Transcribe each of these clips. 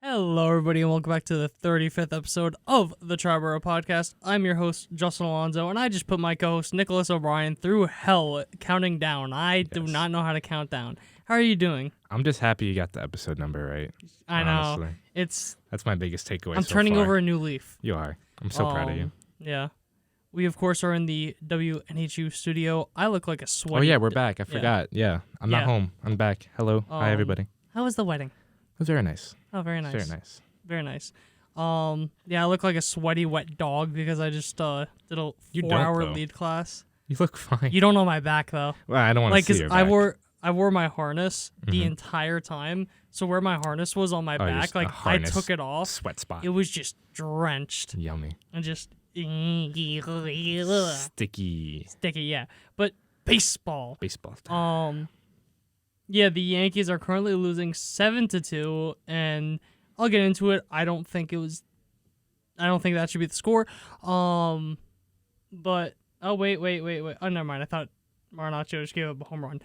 Hello, everybody, and welcome back to the 35th episode of the Triboro Podcast. I'm your host, Justin Alonso, and I just put my co-host, Nicholas O'Brien, through hell counting down. I do not know how to count down. How are you doing? I'm just happy you got the episode number right. I know. Honestly. That's my biggest takeaway I'm so turning far. over a new leaf. You are. I'm so proud of you. Yeah. We, of course, are in the WNHU studio. I look like a sweaty... Oh, yeah, we're back. I forgot. Yeah. I'm not home. I'm back. Hello. Hi, everybody. How was the wedding? It was very nice. Oh, very nice. Very nice. Very nice. Yeah, I look like a sweaty, wet dog because I just did a 4-hour lead class. You look fine. You don't know my back, though. Well, I don't want to see your back. I wore my harness the entire time. So where my harness was on my back, like I took it off. Sweat spot. It was just drenched. Yummy. And just Sticky. Sticky, yeah. But baseball. Baseball. Yeah, the Yankees are currently losing 7-2, and I'll get into it. I don't think that should be the score. But wait. Oh, never mind. I thought Marinaccio just gave up a home run.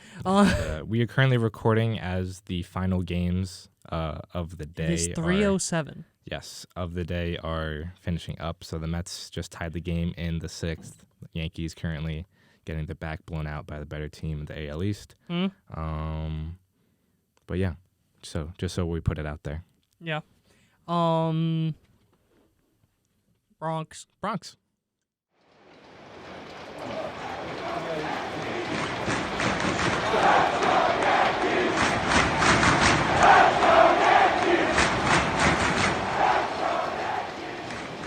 We are currently recording as the final games of the day. It is 3:07. Yes, of the day are finishing up. So the Mets just tied the game in the 6th. The Yankees currently getting their back blown out by the better team in the AL East. But yeah, so just so we put it out there. Yeah. Bronx.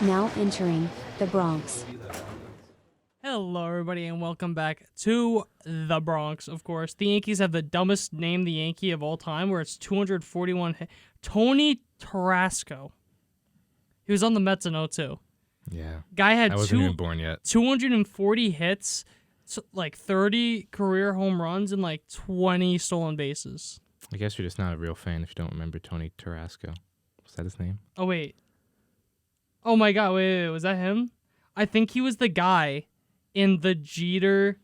Now entering the Bronx. Hello, everybody, and welcome back to the Bronx, of course. The Yankees have the dumbest name the Yankee of all time, where it's 241. Tony Tarasco. He was on the Mets in 2002. Yeah. Guy had I wasn't even born yet. 240 hits, like 30 career home runs, and like 20 stolen bases. I guess you're just not a real fan if you don't remember Tony Tarasco. Was that his name? Oh, wait. Oh, my God. Wait. Was that him? I think he was the guy in the Jeter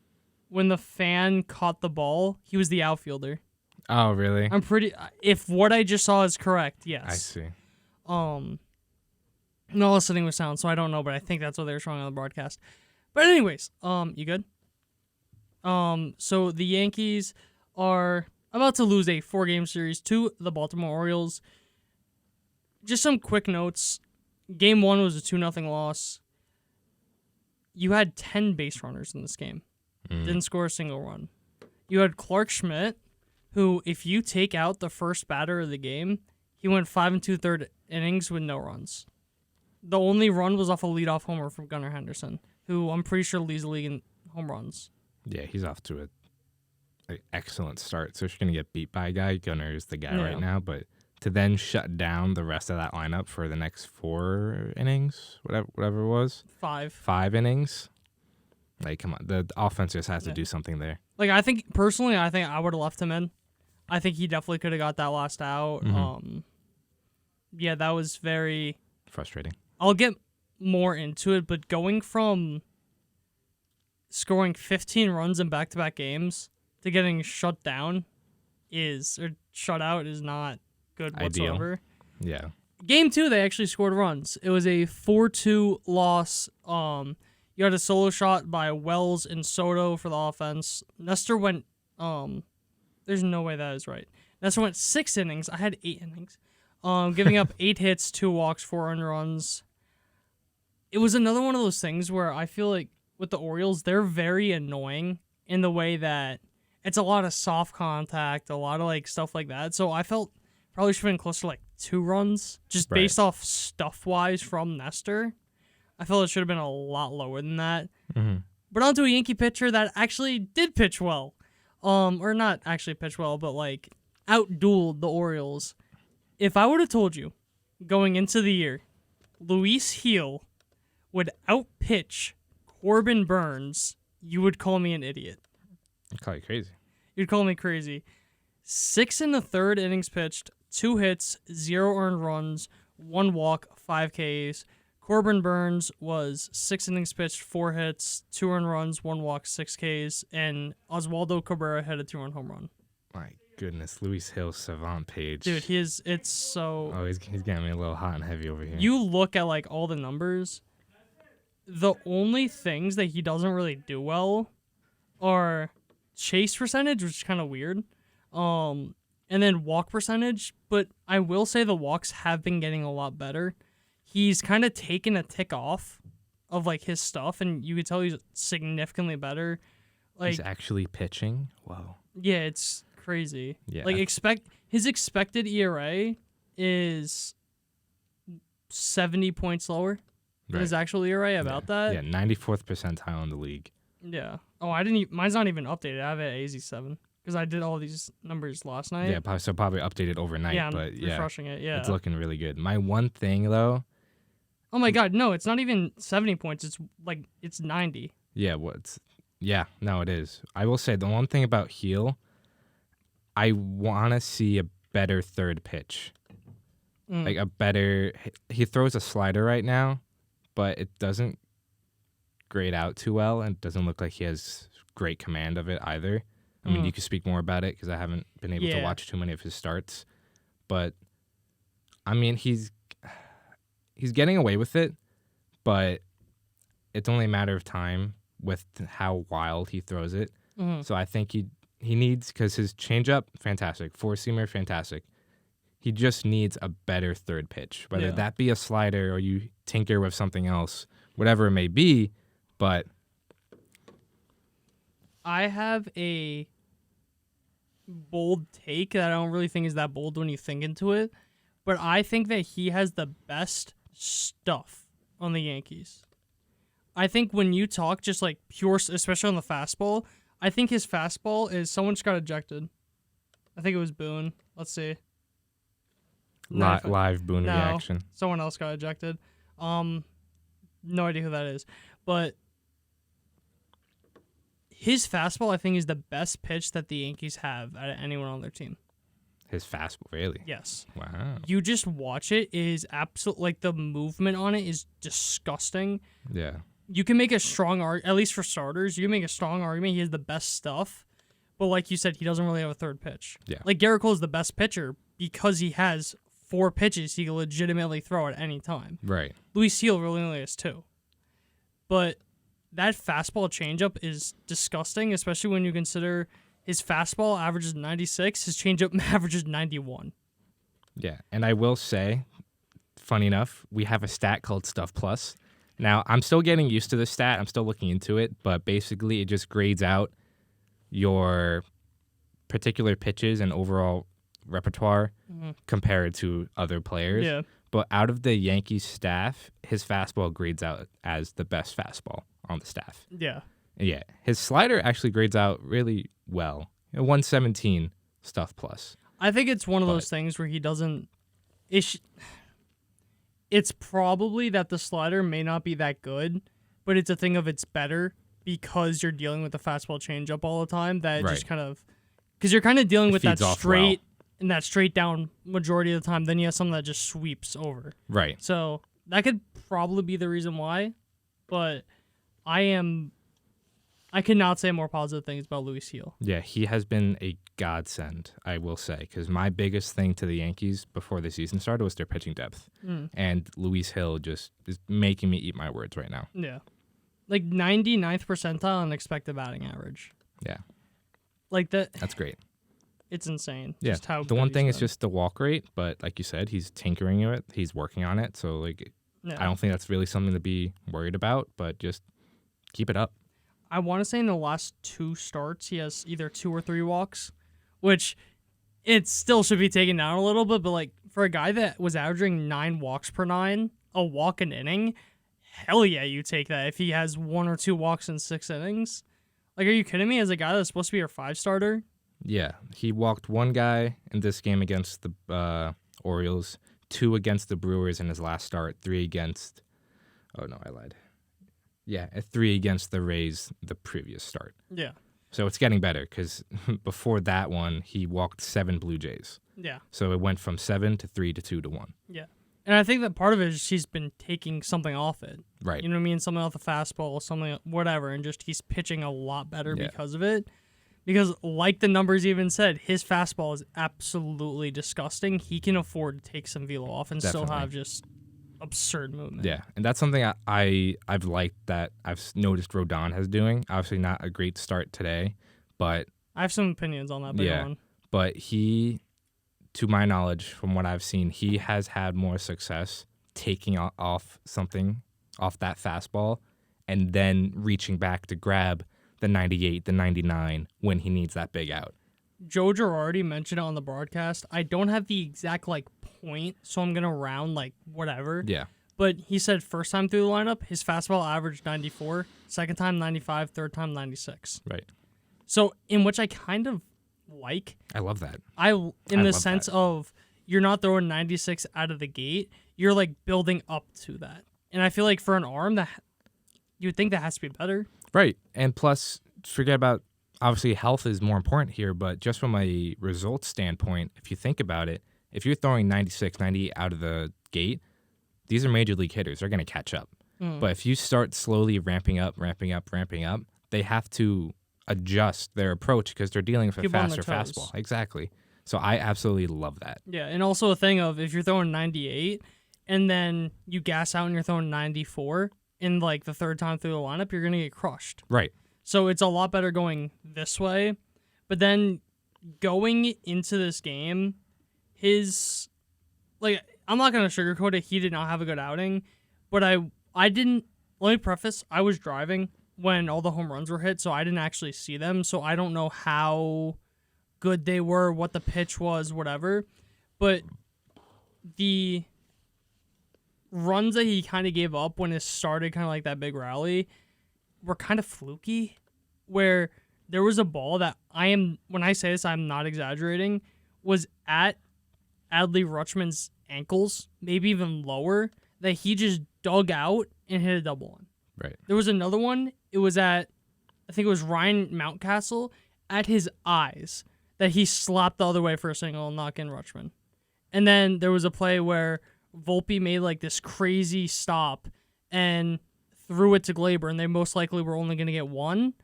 when the fan caught the ball. He was the outfielder. Oh, really? I'm pretty... If what I just saw is correct, yes. I see. I'm not listening with sound, so I don't know, but I think that's what they were showing on the broadcast. But anyways, you good? So the Yankees are about to lose a 4-game series to the Baltimore Orioles. Just some quick notes. Game 1 was a 2-0 loss. You had 10 base runners in this game. Didn't score a single run. You had Clark Schmidt, who, if you take out the first batter of the game, he went 5 2/3 innings with no runs. The only run was off a leadoff homer from Gunnar Henderson, who I'm pretty sure leads the league in home runs. Yeah, he's off to an excellent start. So if you're going to get beat by a guy, Gunnar is the guy right now. But to then shut down the rest of that lineup for the next 4 innings, whatever it was. 5 innings. Like, come on. The offense just has to do something there. Like, I think I would have left him in. I think he definitely could have got that last out. Yeah, that was very... frustrating. I'll get more into it, but going from scoring 15 runs in back-to-back games to getting shut out is not good whatsoever. Ideal. Yeah. Game 2, they actually scored runs. It was a 4-2 loss. You had a solo shot by Wells and Soto for the offense. Nestor went, there's no way that is right. Nestor went 6 innings. I had 8 innings. Giving up 8 hits, 2 walks, 4 earned runs. It was another one of those things where I feel like with the Orioles, they're very annoying in the way that it's a lot of soft contact, a lot of like stuff like that. So I felt probably should have been closer to like 2 runs, just based off stuff-wise from Nestor. I felt it should have been a lot lower than that. But onto a Yankee pitcher that actually did pitch well. Or not actually pitch well, but like outdueled the Orioles. If I would have told you going into the year, Luis Heel would outpitch Corbin Burns, you would call me an idiot. I'd call you crazy. You'd call me crazy. 6 1/3 innings pitched, 2 hits, 0 earned runs, 1 walk, 5 Ks. Corbin Burns was 6 innings pitched, 4 hits, 2 earned runs, 1 walk, 6 Ks, and Oswaldo Cabrera had a 2-run home run. My goodness, Luis Hill's savant page. Dude, it's so... Oh, he's getting me a little hot and heavy over here. You look at, like, all the numbers. The only things that he doesn't really do well are chase percentage, which is kind of weird. And then walk percentage. But I will say the walks have been getting a lot better. He's kind of taken a tick off of, like, his stuff, and you can tell he's significantly better. Like, he's actually pitching? Whoa. Yeah, it's crazy. Yeah. Like, his expected ERA is 70 points lower than his actual ERA. About that? Yeah, 94th percentile in the league. Yeah. Oh, mine's not even updated. I have it at AZ7 because I did all these numbers last night. Yeah, so probably updated overnight. Yeah, I'm but refreshing it. Yeah. It's looking really good. My one thing, though. Oh, my God. No, it's not even 70 points. It's 90. Yeah, no, it is. I will say the one thing about Heel, I want to see a better third pitch. Like a better... He throws a slider right now, but it doesn't grade out too well, and it doesn't look like he has great command of it either. I mean, you could speak more about it because I haven't been able to watch too many of his starts. But, I mean, he's getting away with it, but it's only a matter of time with how wild he throws it. So I think he needs, because his changeup, fantastic. Four-seamer, fantastic. He just needs a better third pitch, whether that be a slider or you tinker with something else, whatever it may be. But I have a bold take that I don't really think is that bold when you think into it, but I think that he has the best stuff on the Yankees. I think when you talk just like pure, especially on the fastball, I think his fastball is... Someone just got ejected. I think it was Boone. Let's see. Live Boone No, reaction. Someone else got ejected. No idea who that is. But his fastball, I think, is the best pitch that the Yankees have out of anyone on their team. His fastball, really? Yes. Wow. You just watch it. It is absolute... Like, the movement on it is disgusting. Yeah. You can make a strong argument, at least for starters, you can make a strong argument he has the best stuff. But like you said, he doesn't really have a third pitch. Yeah. Like, Garrett Cole is the best pitcher because he has 4 pitches he can legitimately throw at any time. Right. Luis Heel really only has 2. But that fastball changeup is disgusting, especially when you consider his fastball averages 96, his changeup averages 91. Yeah, and I will say, funny enough, we have a stat called Stuff Plus. Now, I'm still getting used to this stat. I'm still looking into it, but basically it just grades out your particular pitches and overall repertoire compared to other players. Yeah. But out of the Yankees staff, his fastball grades out as the best fastball on the staff. Yeah. Yeah, his slider actually grades out really well. 117 Stuff Plus. I think it's one of those things where he doesn't... It's probably that the slider may not be that good, but it's a thing of it's better because you're dealing with the fastball changeup all the time. That just kind of... Because you're kind of dealing with that straight... And that straight down majority of the time, then you have something that just sweeps over. Right. So that could probably be the reason why, but I cannot say more positive things about Luis Heel. Yeah, he has been a godsend, I will say, because my biggest thing to the Yankees before the season started was their pitching depth. And Luis Hill just is making me eat my words right now. Yeah. Like 99th percentile on expected batting average. Yeah. Like that. That's great. It's insane. Yeah. Just how the one thing is been. just the walk rate, but like you said, he's tinkering it. He's working on it. So like, I don't think that's really something to be worried about, but just keep it up. I want to say in the last 2 starts, he has either 2 or 3 walks, which it still should be taken down a little bit. But like for a guy that was averaging 9 walks per 9, a walk an inning, hell yeah, you take that. If he has 1 or 2 walks in 6 innings, like, are you kidding me? As a guy that's supposed to be your 5 starter. Yeah, he walked 1 guy in this game against the Orioles, 2 against the Brewers in his last start, 3 against... Oh, no, I lied. Yeah, 3 against the Rays the previous start. Yeah. So it's getting better because before that one, he walked 7 Blue Jays. Yeah. So it went from 7 to 3 to 2 to 1. Yeah. And I think that part of it is he's been taking something off it. Right. You know what I mean? Something off the fastball, something, whatever, and just he's pitching a lot better because of it. Because like the numbers even said, his fastball is absolutely disgusting. He can afford to take some velo off and still have just absurd movement. Yeah, and that's something I've liked that I've noticed Rodon has doing. Obviously not a great start today, but I have some opinions on that. But yeah, but he, to my knowledge, from what I've seen, he has had more success taking off that fastball and then reaching back to grab the 98, the 99 when he needs that big out. Joe Girardi mentioned it on the broadcast. I don't have the exact point, so I'm gonna round whatever. Yeah. But he said first time through the lineup, his fastball averaged 94, second time 95, third time 96. Right. So in which I kind of like. I love that. In the sense of you're not throwing 96 out of the gate, you're building up to that. And I feel like for an arm that you would think that has to be better. Right. And plus, forget about, obviously health is more important here, but just from a results standpoint, if you think about it, if you're throwing 96, 98 out of the gate, these are major league hitters. They're going to catch up. But if you start slowly ramping up, they have to adjust their approach because they're dealing with a faster fastball. Exactly. So I absolutely love that. Yeah, and also a thing of if you're throwing 98 and then you gas out and you're throwing 94 in the third time through the lineup, you're going to get crushed. Right. So it's a lot better going this way. But then going into this game, I'm not going to sugarcoat it. He did not have a good outing. But I didn't, let me preface, I was driving when all the home runs were hit, so I didn't actually see them. So I don't know how good they were, what the pitch was, whatever. But the runs that he kind of gave up when it started kind of that big rally were kind of fluky, where there was a ball that when I say this, I'm not exaggerating, was at Adley Rutschman's ankles, maybe even lower, that he just dug out and hit a double one. Right. There was another one, it was I think it was Ryan Mountcastle, at his eyes, that he slapped the other way for a single and knock in Rutschman. And then there was a play where Volpe made this crazy stop and threw it to Glaber, and they most likely were only going to get one.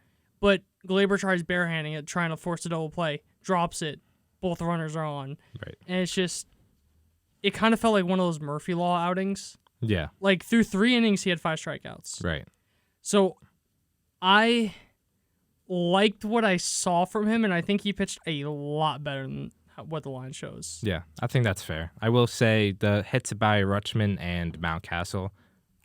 But Glaber tries barehanding it, trying to force a double play, drops it, both runners are on. Right. And it's just, it kind of felt like one of those Murphy Law outings. Yeah. Through 3 innings, he had 5 strikeouts. Right. So I liked what I saw from him, and I think he pitched a lot better than what the line shows. Yeah, I think that's fair. I will say the hits by Rutschman and Mountcastle,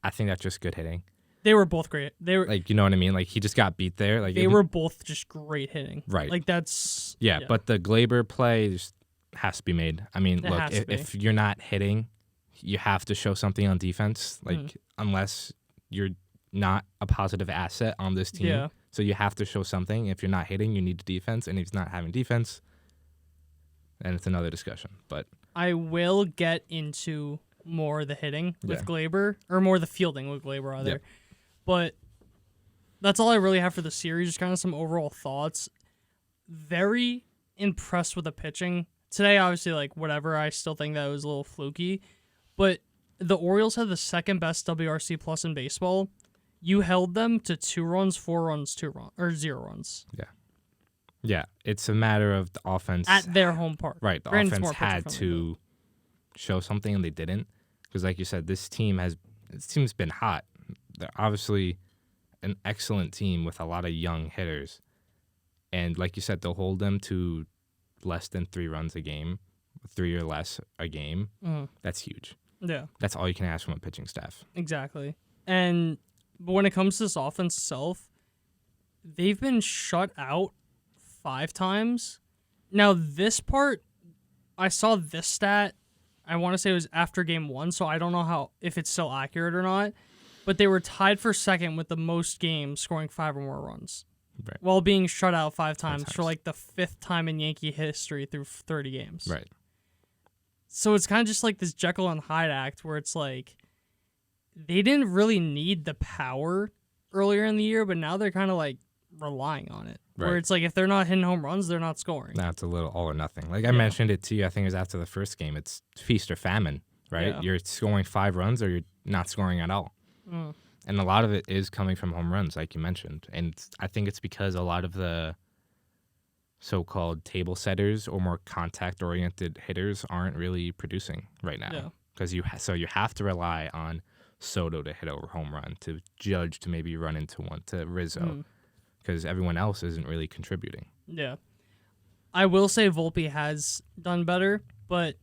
I think that's just good hitting. They were both great. They were you know what I mean? He just got beat there. They were both just great hitting. Right. That's yeah, but the Glaber play just has to be made. I mean, look, if you're not hitting, you have to show something on defense. Unless you're not a positive asset on this team. Yeah. So you have to show something. If you're not hitting, you need defense, and if he's not having defense, then it's another discussion. But I will get into more of the hitting with Glaber, or more of the fielding with Glaber, rather. Yeah. But that's all I really have for the series, just kind of some overall thoughts. Very impressed with the pitching. Today, obviously, whatever, I still think that was a little fluky. But the Orioles had the second best WRC plus in baseball. You held them to 2 runs, 4 runs, 0 runs. Yeah. Yeah, it's a matter of the offense. At their home park. Right, the offense had to show something, and they didn't. Because like you said, this team's been hot. They're obviously an excellent team with a lot of young hitters. And like you said, they'll hold them to less than 3 runs a game, 3 or less a game. Mm-hmm. That's huge. Yeah. That's all you can ask from a pitching staff. Exactly. But when it comes to this offense itself, they've been shut out 5 times. Now, this part, I saw this stat, I want to say it was after game 1, so I don't know if it's still accurate or not, but they were tied for second with the most games scoring 5 or more runs. Right. While being shut out 5 times for the 5th time in Yankee history through 30 games. Right. So it's kind of just this Jekyll and Hyde act where it's they didn't really need the power earlier in the year, but now they're kind of relying on it. Right. Where it's if they're not hitting home runs, they're not scoring. Now it's a little all or nothing. I mentioned it to you, I think it was after the first game. It's feast or famine, right? Yeah. You're scoring 5 runs or you're not scoring at all. Mm. And a lot of it is coming from home runs, like you mentioned. And I think it's because a lot of the so-called table setters or more contact-oriented hitters aren't really producing right now. Because you have to rely on Soto to hit over home run, to Judge to maybe run into one, to Rizzo, because everyone else isn't really contributing. Yeah. I will say Volpe has done better, but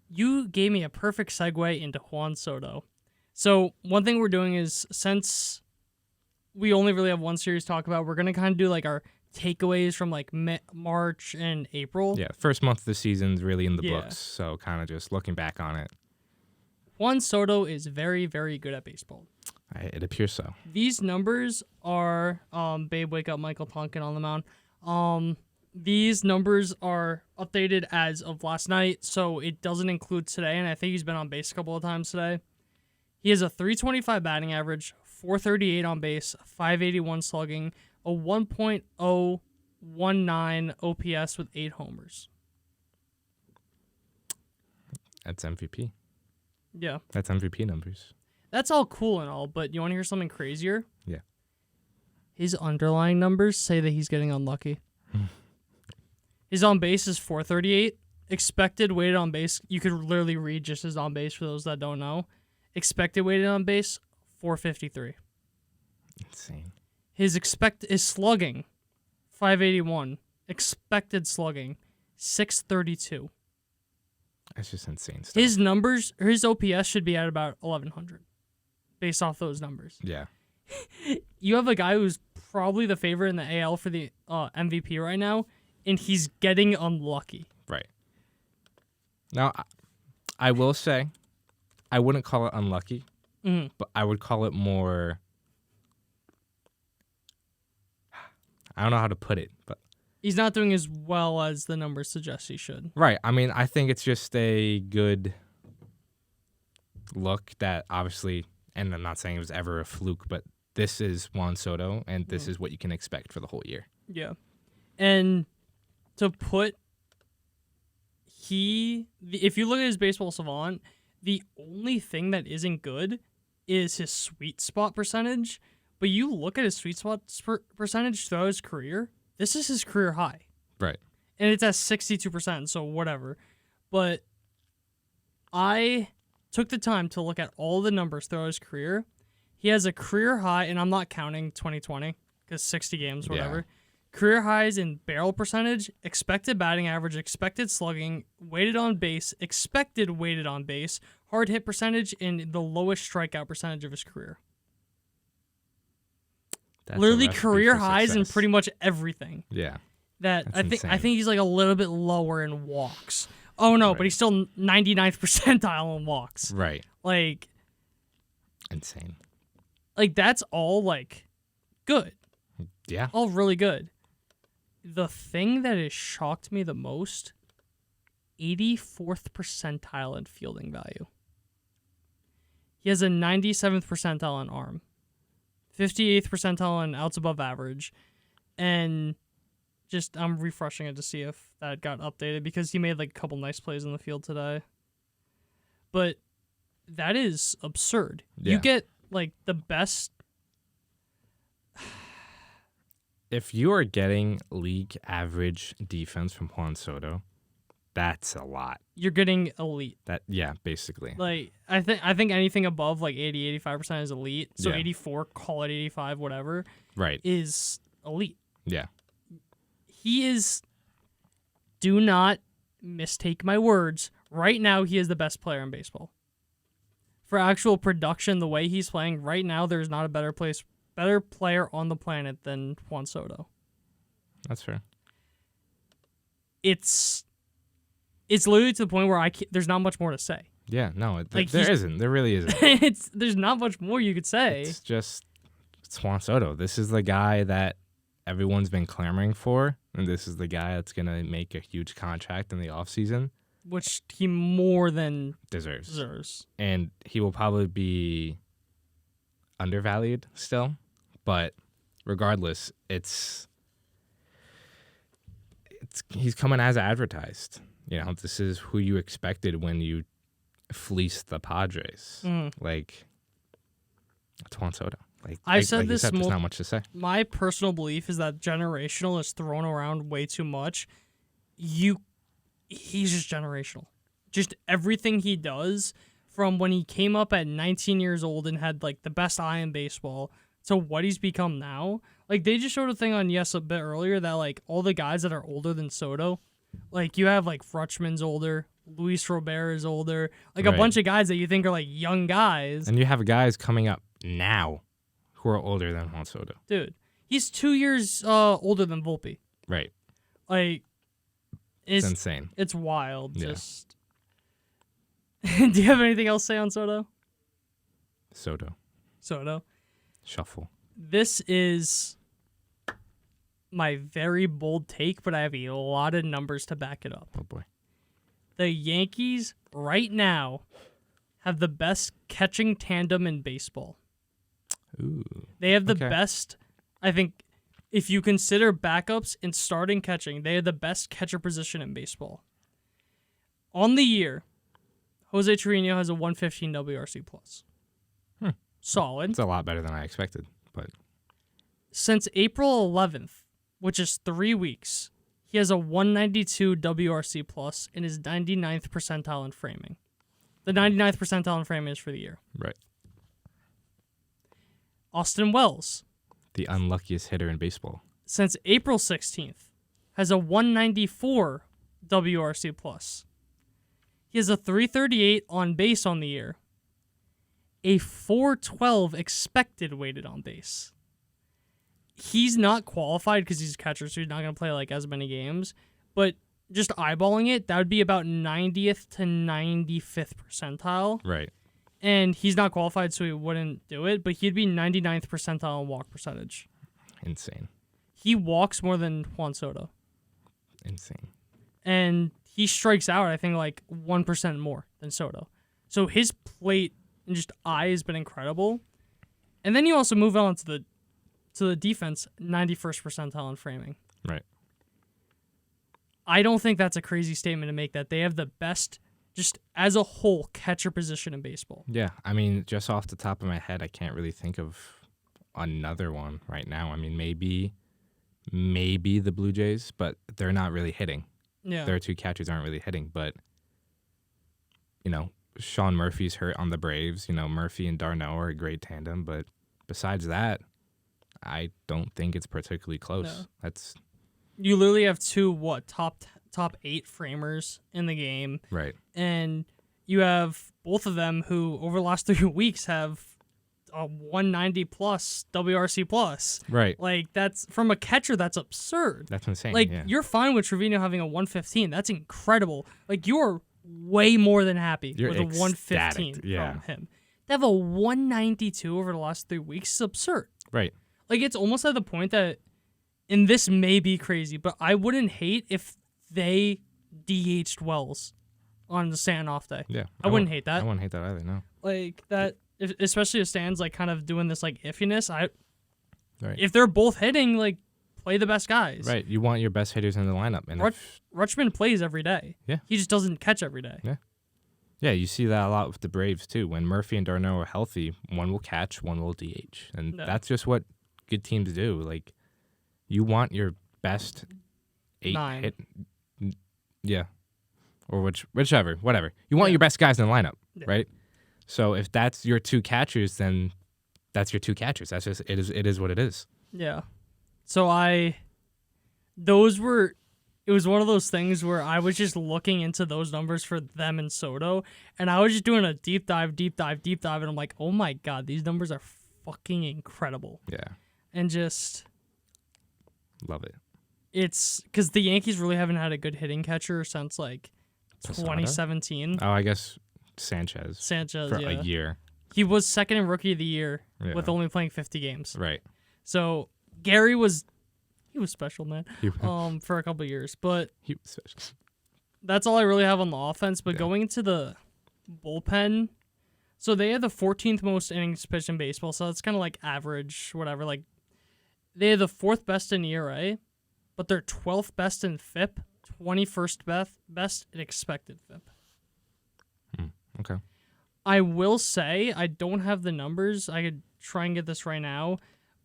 you gave me a perfect segue into Juan Soto. So one thing we're doing is, since we only really have one series to talk about, we're going to kind of do like our takeaways from like March and April. Yeah, first month of the season's really in the books, so kind of just looking back on it. Juan Soto is very, very good at baseball. It appears so. These numbers are Babe Wake Up, Michael Tonkin on the mound. These numbers are updated as of last night, so it doesn't include today, and I think he's been on base a couple of times today. He has a 325 batting average, 438 on base, 581 slugging, a 1.019 OPS with 8 homers. That's MVP. Yeah. That's MVP numbers. That's all cool and all, but you want to hear something crazier? Yeah. His underlying numbers say that he's getting unlucky. His on base is 438. Expected weighted on base, you could literally read just his on base for those that don't know. Expected weighted on base, 453. Insane. His slugging, 581. Expected slugging, 632. That's just insane stuff. His numbers, his OPS should be at about 1,100 based off those numbers. Yeah. You have a guy who's probably the favorite in the AL for the MVP right now, and he's getting unlucky. Right. Now, I will say, I wouldn't call it unlucky, but I would call it more... I don't know how to put it, but... He's not doing as well as the numbers suggest he should. Right. I mean, I think it's just a good look that obviously, and I'm not saying it was ever a fluke, but this is Juan Soto, and this is what you can expect for the whole year. Yeah. And to put if you look at his baseball savant, the only thing that isn't good is his sweet spot percentage. But you look at his sweet spot percentage throughout his career, this is his career high. Right. And it's at 62%, so whatever. But I took the time to look at all the numbers throughout his career. He has a career high, and I'm not counting 2020 because 60 games, whatever. Yeah. Career highs in barrel percentage, expected batting average, expected slugging, weighted on base, expected weighted on base, hard hit percentage, and the lowest strikeout percentage of his career. That's literally career highs in pretty much everything. Yeah. That That's I think insane. I think he's like a little bit lower in walks. Oh no, but he's still 99th percentile in walks. Right. Like Insane. Like that's all like good. Yeah. All really good. The thing that has shocked me the most, 84th percentile in fielding value. He has a 97th percentile in arm. 58th percentile in outs above average. And just I'm refreshing it to see if that got updated because he made like a couple nice plays in the field today. But that is absurd. Yeah. You get like the best. If you are getting league average defense from Juan Soto, that's a lot. You're getting elite. Basically. Like I think anything above like 80-85% is elite. So Yeah. 84, call it 85, whatever. Right. Is elite. Yeah. He is. Do not mistake my words. Right now, he is the best player in baseball. For actual production, the way he's playing right now, there's not a better player on the planet than Juan Soto. That's fair. It's literally to the point where there's not much more to say. Yeah, no, Like, there isn't. There really isn't. There's not much more you could say. It's Juan Soto. This is the guy that everyone's been clamoring for, and this is the guy that's going to make a huge contract in the offseason. Which he more than deserves. And he will probably be undervalued still, but regardless, he's coming as advertised. You know, this is who you expected when you fleeced the Padres. Mhm. Like, it's Juan Soto. I've said like this. There's not much to say. My personal belief is that generational is thrown around way too much. He's just generational. Just everything he does, from when he came up at 19 years old and had like the best eye in baseball to what he's become now. Like, they just showed a thing on Yes a bit earlier that like all the guys that are older than Soto, like you have like Rutschman's older, Luis Robert is older, like a bunch of guys that you think are like young guys. And you have guys coming up now who are older than Juan Soto. Dude, he's 2 years older than Volpe. Right. Like, it's insane. It's wild. Yeah. Just. Do you have anything else to say on Soto? Soto. Shuffle. This is my very bold take, but I have a lot of numbers to back it up. Oh, boy. The Yankees right now have the best catching tandem in baseball. Ooh. They have the best, I think, if you consider backups and starting catching, they have the best catcher position in baseball. On the year, Jose Triboro has a 115 WRC+. Solid. It's a lot better than I expected, but since April 11th, which is 3 weeks, he has a 192 WRC+ in his 99th percentile in framing. The 99th percentile in framing is for the year. Right. Austin Wells, the unluckiest hitter in baseball, since April 16th, has a 194 WRC+. He has a 338 on base on the year, a 412 expected weighted on base. He's not qualified because he's a catcher, so he's not going to play like as many games. But just eyeballing it, that would be about 90th to 95th percentile. Right. And he's not qualified, so he wouldn't do it. But he'd be 99th percentile in walk percentage. Insane. He walks more than Juan Soto. Insane. And he strikes out, I think, like 1% more than Soto. So his plate and just eye has been incredible. And then you also move on to the defense, 91st percentile in framing. Right. I don't think that's a crazy statement to make, that they have the best, just as a whole, catcher position in baseball. Yeah, I mean, just off the top of my head, I can't really think of another one right now. I mean, maybe the Blue Jays, but they're not really hitting. Yeah. Their two catchers aren't really hitting, but, Sean Murphy's hurt on the Braves. Murphy and d'Arnaud are a great tandem, but besides that, I don't think it's particularly close. No. You literally have two top 8 framers in the game. Right. And you have both of them who over the last 3 weeks have a 190 plus WRC plus. Right. Like, that's from a catcher, that's absurd. That's insane. Like, yeah. You're fine with Triboro having a 115. That's incredible. Like, you're way more than happy with a 115 from him. To have a 192 over the last 3 weeks is absurd. Right. Like, it's almost at the point that, and this may be crazy, but I wouldn't hate if they DH'd Wells on the Stan off day. Yeah. I wouldn't hate that. I wouldn't hate that either, no. Like, that, especially if Stan's, like, kind of doing this, like, iffiness, right. If they're both hitting, like, play the best guys. Right. You want your best hitters in the lineup. And Rutschman plays every day. Yeah. He just doesn't catch every day. Yeah. Yeah, you see that a lot with the Braves, too. When Murphy and d'Arnaud are healthy, one will catch, one will DH. And that's just what good teams do. Like, you want your best 8 9. hit. Yeah. Or whichever, whatever. You want your best guys in the lineup, right? So if that's your 2 catchers, then that's your 2 catchers. That's just, it is what it is. Yeah. So it was one of those things where I was just looking into those numbers for them and Soto, and I was just doing a deep dive, and I'm like, oh my God, these numbers are fucking incredible. Yeah. And just... Love it. It's because the Yankees really haven't had a good hitting catcher since, like, Posada? 2017. Oh, I guess Sanchez for a year. He was second in Rookie of the Year with only playing 50 games. Right. So Gary was special, man. For a couple of years, but he was special. That's all I really have on the offense. But going into the bullpen, so they had the 14th most innings pitched in baseball. So that's kind of like average, whatever. Like, they had the 4th best in ERA, but they're 12th best in FIP, 21st best in expected FIP. Okay. I will say, I don't have the numbers. I could try and get this right now,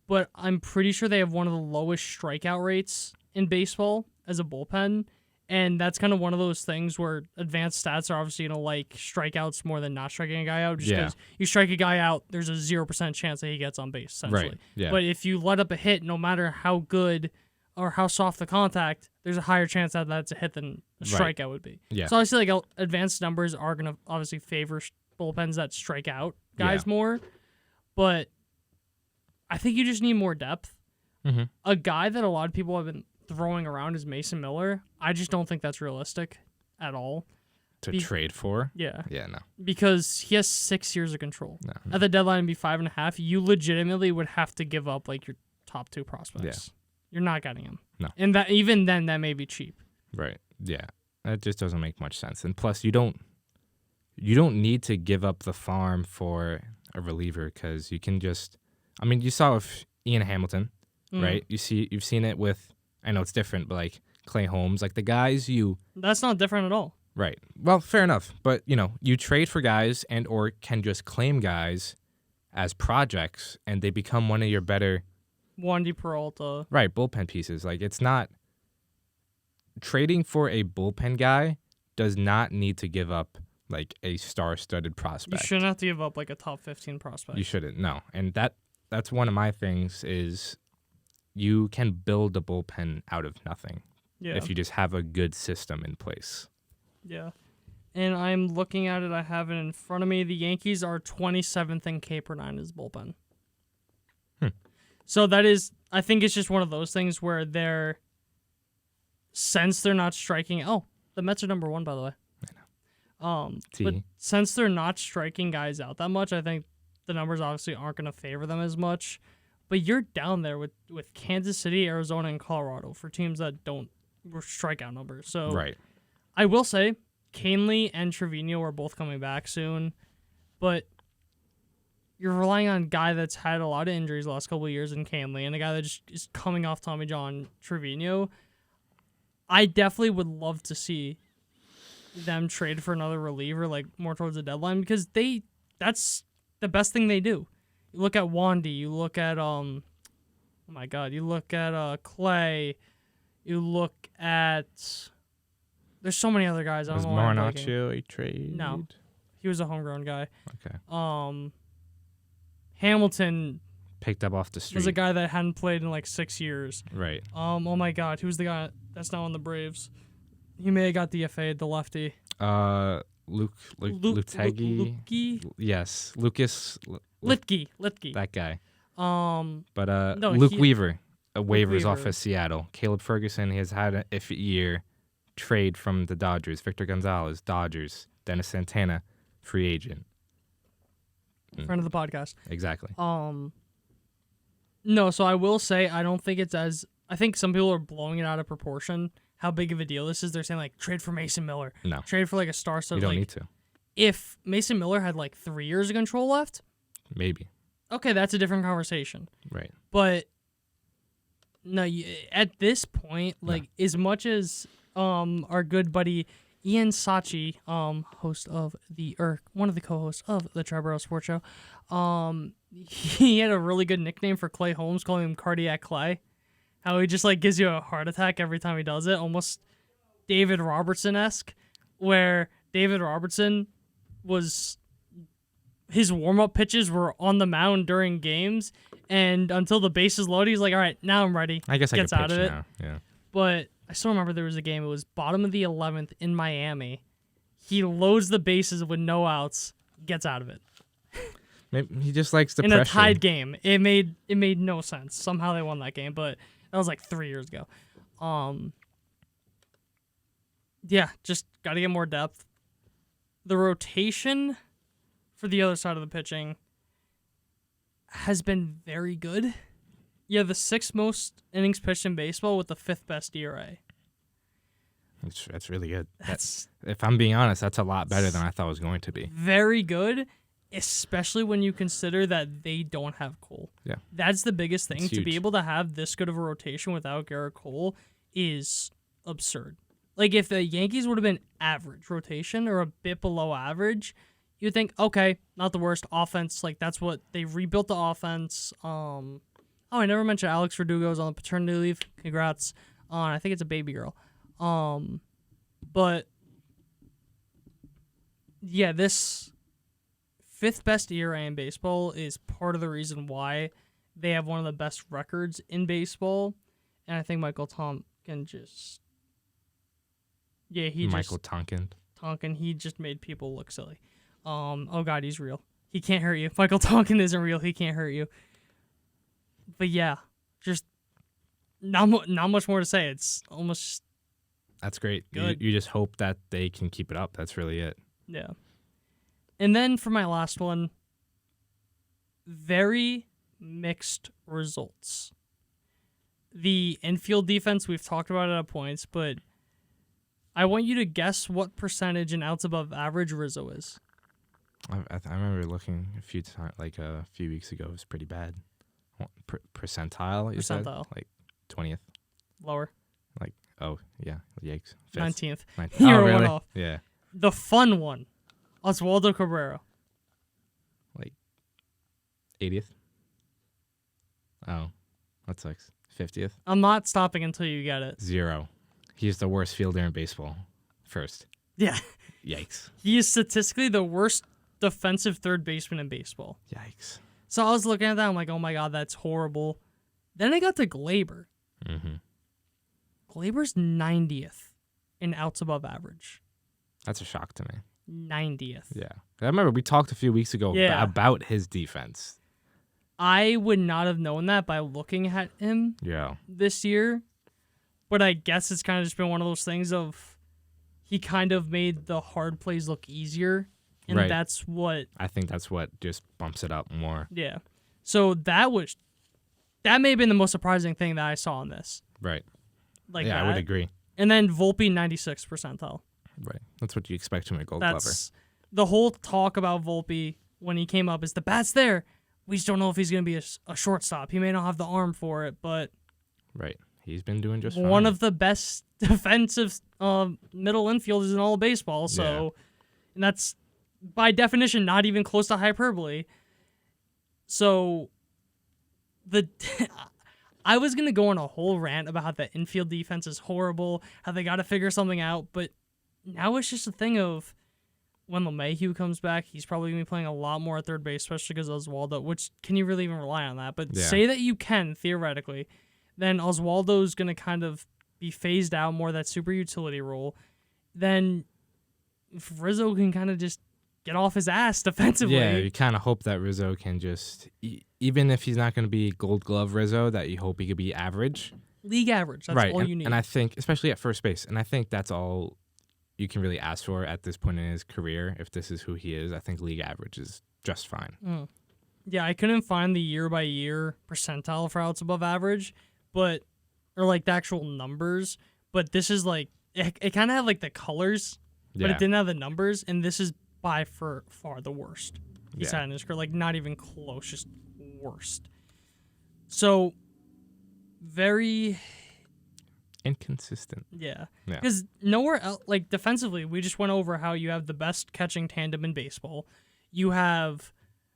but I'm pretty sure they have one of the lowest strikeout rates in baseball as a bullpen. And that's kind of one of those things where advanced stats are obviously going to like strikeouts more than not striking a guy out. Just because you strike a guy out, there's a 0% chance that he gets on base, essentially. Right. Yeah. But if you let up a hit, no matter how good or how soft the contact, there's a higher chance that that's a hit than a strikeout would be. Yeah. So obviously, like advanced numbers are going to obviously favor bullpens that strike out guys more. But I think you just need more depth. Mm-hmm. A guy that a lot of people have been throwing around is Mason Miller. I just don't think that's realistic at all. To trade for? Yeah. Yeah, no. Because he has 6 years of control. No. At the deadline, it'd be 5.5. You legitimately would have to give up like your top 2 prospects. Yeah. You're not getting him. No. And that even then, that may be cheap. Right. Yeah. That just doesn't make much sense. And plus, you don't need to give up the farm for a reliever because you can just. I mean, you saw with Ian Hamilton, right? You've seen it with. I know it's different, but like Clay Holmes, like the guys you. That's not different at all. Right. Well, fair enough. But, you trade for guys and or can just claim guys as projects and they become one of your better. Wandy Peralta. Right. Bullpen pieces. Like it's not. Trading for a bullpen guy does not need to give up like a star-studded prospect. You shouldn't have to give up like a top 15 prospect. You shouldn't. No. And that's one of my things is you can build a bullpen out of nothing if you just have a good system in place. Yeah. And I'm looking at it. I have it in front of me. The Yankees are 27th in K per 9 as bullpen. So that is, I think it's just one of those things where since they're not striking. Oh, the Mets are number 1, by the way. I know. But since they're not striking guys out that much, I think the numbers obviously aren't going to favor them as much. But you're down there with Kansas City, Arizona, and Colorado for teams that don't strikeout numbers. So right. I will say Canely and Trevino are both coming back soon, but you're relying on a guy that's had a lot of injuries the last couple of years in Canely and a guy that just is coming off Tommy John, Trevino. I definitely would love to see them trade for another reliever, like more towards the deadline, because that's the best thing they do. You look at Wandy, you look at you look at Clay, you look at there's so many other guys. I don't Was know why I'm blanking. Marnaccio a trade? No. He was a homegrown guy. Okay. Hamilton Picked up off the street. was a guy that hadn't played in like 6 years. Right. Oh my God, who's the guy that's now on the Braves? He may have got DFA'd, the lefty. Lutegi. Yes, Lucas Litke. That guy. But no, Luke Weaver, waivers off of Seattle. Caleb Ferguson, he has had an iffy year. Trade from the Dodgers. Victor Gonzalez, Dodgers. Dennis Santana, free agent. Friend of the podcast. Exactly. No, so I will say I don't think it's as. I think some people are blowing it out of proportion. How big of a deal this is? They're saying like trade for Mason Miller. No. Trade for like a star. You don't need to. If Mason Miller had like 3 years of control left, maybe. Okay, that's a different conversation. Right. But no, at this point, like as much as our good buddy Ian Sachi, host of one of the co-hosts of the Triboro Sports Show, he had a really good nickname for Clay Holmes, calling him Cardiac Clay. How he just like gives you a heart attack every time he does it, almost David Robertson-esque, where David Robertson was his warm-up pitches were on the mound during games, and until the bases loaded, he's like, all right, now I'm ready. I guess I gets can out pitch of it. now. Yeah. But I still remember there was a game. It was bottom of the 11th in Miami. He loads the bases with no outs, gets out of it. Maybe he just likes the in pressure. A tied game. It made no sense. Somehow they won that game, but that was like 3 years ago. Yeah, just got to get more depth. The rotation for the other side of the pitching has been very good. Yeah, the 6th most innings pitched in baseball with the 5th best ERA. That's really good. If I'm being honest, that's a lot better than I thought it was going to be. Very good, especially when you consider that they don't have Cole. Yeah. That's the biggest thing. It's to huge. be able to have this good of a rotation without Garrett Cole is absurd. Like, if the Yankees would have been average rotation or a bit below average, you think, okay, not the worst offense. Like, that's what they rebuilt the offense. I never mentioned Alex Verdugo's on the paternity leave. Congrats on, I think it's a baby girl. But yeah, this 5th best ERA in baseball is part of the reason why they have one of the best records in baseball. And I think Michael Tonkin just... Yeah, Tonkin, he just made people look silly. Oh, God, he's real. He can't hurt you. If Michael Tonkin isn't real, he can't hurt you. But yeah, just not much more to say. It's almost... That's great. Good. You just hope that they can keep it up. That's really it. Yeah. And then for my last one, very mixed results. The infield defense, we've talked about it at points, but I want you to guess what percentage in outs above average Rizzo is. I remember looking a few times, like a few weeks ago. It was pretty bad. Percentile, you said? Like 20th? Lower. Like, oh, yeah, yikes. 19th. You're really? One off. Yeah. The fun one, Oswaldo Cabrera. Like 80th? Oh, that sucks. 50th? I'm not stopping until you get it. 0. He's the worst fielder in baseball. First. Yeah. Yikes. He is statistically the worst defensive third baseman in baseball. Yikes. So I was looking at that. I'm like, oh my God, that's horrible. Then I got to Glaber. Mm-hmm. Glaber's 90th in outs above average. That's a shock to me. 90th. Yeah. I remember we talked a few weeks ago about his defense. I would not have known that by looking at him this year. But I guess it's kind of just been one of those things of he kind of made the hard plays look easier. And that's what... I think that's what just bumps it up more. Yeah. So that may have been the most surprising thing that I saw in this. Right. Like I would agree. And then Volpe, 96th percentile. Right. That's what you expect from a Gold Glover. The whole talk about Volpe when he came up is the bat's there. We just don't know if he's going to be a shortstop. He may not have the arm for it, but... Right. He's been doing just fine. One of the best defensive middle infielders in all of baseball. So, and that's, by definition, not even close to hyperbole. So, I was going to go on a whole rant about how the infield defense is horrible, how they got to figure something out, but now it's just a thing of when LeMahieu comes back, he's probably going to be playing a lot more at third base, especially because Oswaldo, which can you really even rely on that? But say that you can, theoretically, then Oswaldo's going to kind of be phased out more, that super utility role. Then if Rizzo can kind of just get off his ass defensively. Yeah, you kind of hope that Rizzo can just, even if he's not going to be Gold Glove Rizzo, that you hope he could be average. League average, that's all you need. And I think, especially at first base, and I think that's all you can really ask for at this point in his career. If this is who he is, I think league average is just fine. Yeah, I couldn't find the year-by-year percentile for outs above average, or like the actual numbers, but this is like, it kind of had like the colors, but it didn't have the numbers, and this is by far the worst he's had in his career. Like, not even close, just worst. So, very... inconsistent. Yeah. Because nowhere else, like defensively, we just went over how you have the best catching tandem in baseball. You have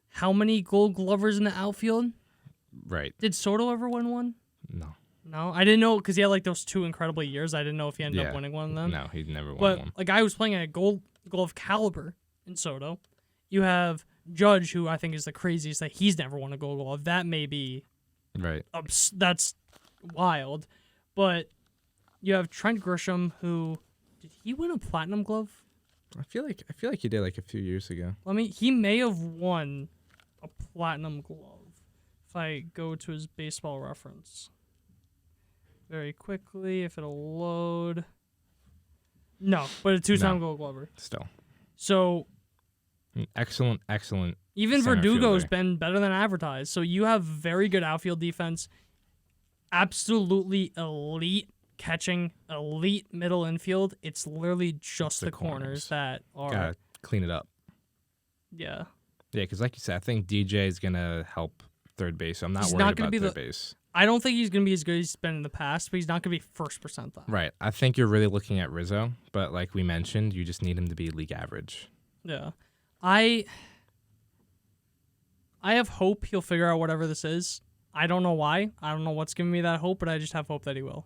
how many Gold Glovers in the outfield? Right. Did Soto ever win one? No, I didn't know because he had like those 2 incredible years. I didn't know if he ended up winning one of them. No, he never won but one. But a guy who's playing at a Gold Glove caliber in Soto. You have Judge, who I think is the craziest that he's never won a Gold Glove. That may be that's wild. But you have Trent Grisham, who did he win a Platinum Glove? I feel like he did like a few years ago. He may have won a Platinum Glove. If I go to his Baseball Reference very quickly, if it'll load. No, but a 2-time Gold Glover. Still. So excellent. Even Verdugo's been better than advertised. So you have very good outfield defense, absolutely elite catching, elite middle infield. It's literally just the corners that are... Gotta clean it up. Yeah. Yeah, because like you said, I think DJ is going to help third base. So I'm not worried about third base. I don't think he's going to be as good as he's been in the past, but he's not going to be first percentile. Right. I think you're really looking at Rizzo, but like we mentioned, you just need him to be league average. Yeah. I have hope he'll figure out whatever this is. I don't know why. I don't know what's giving me that hope, but I just have hope that he will.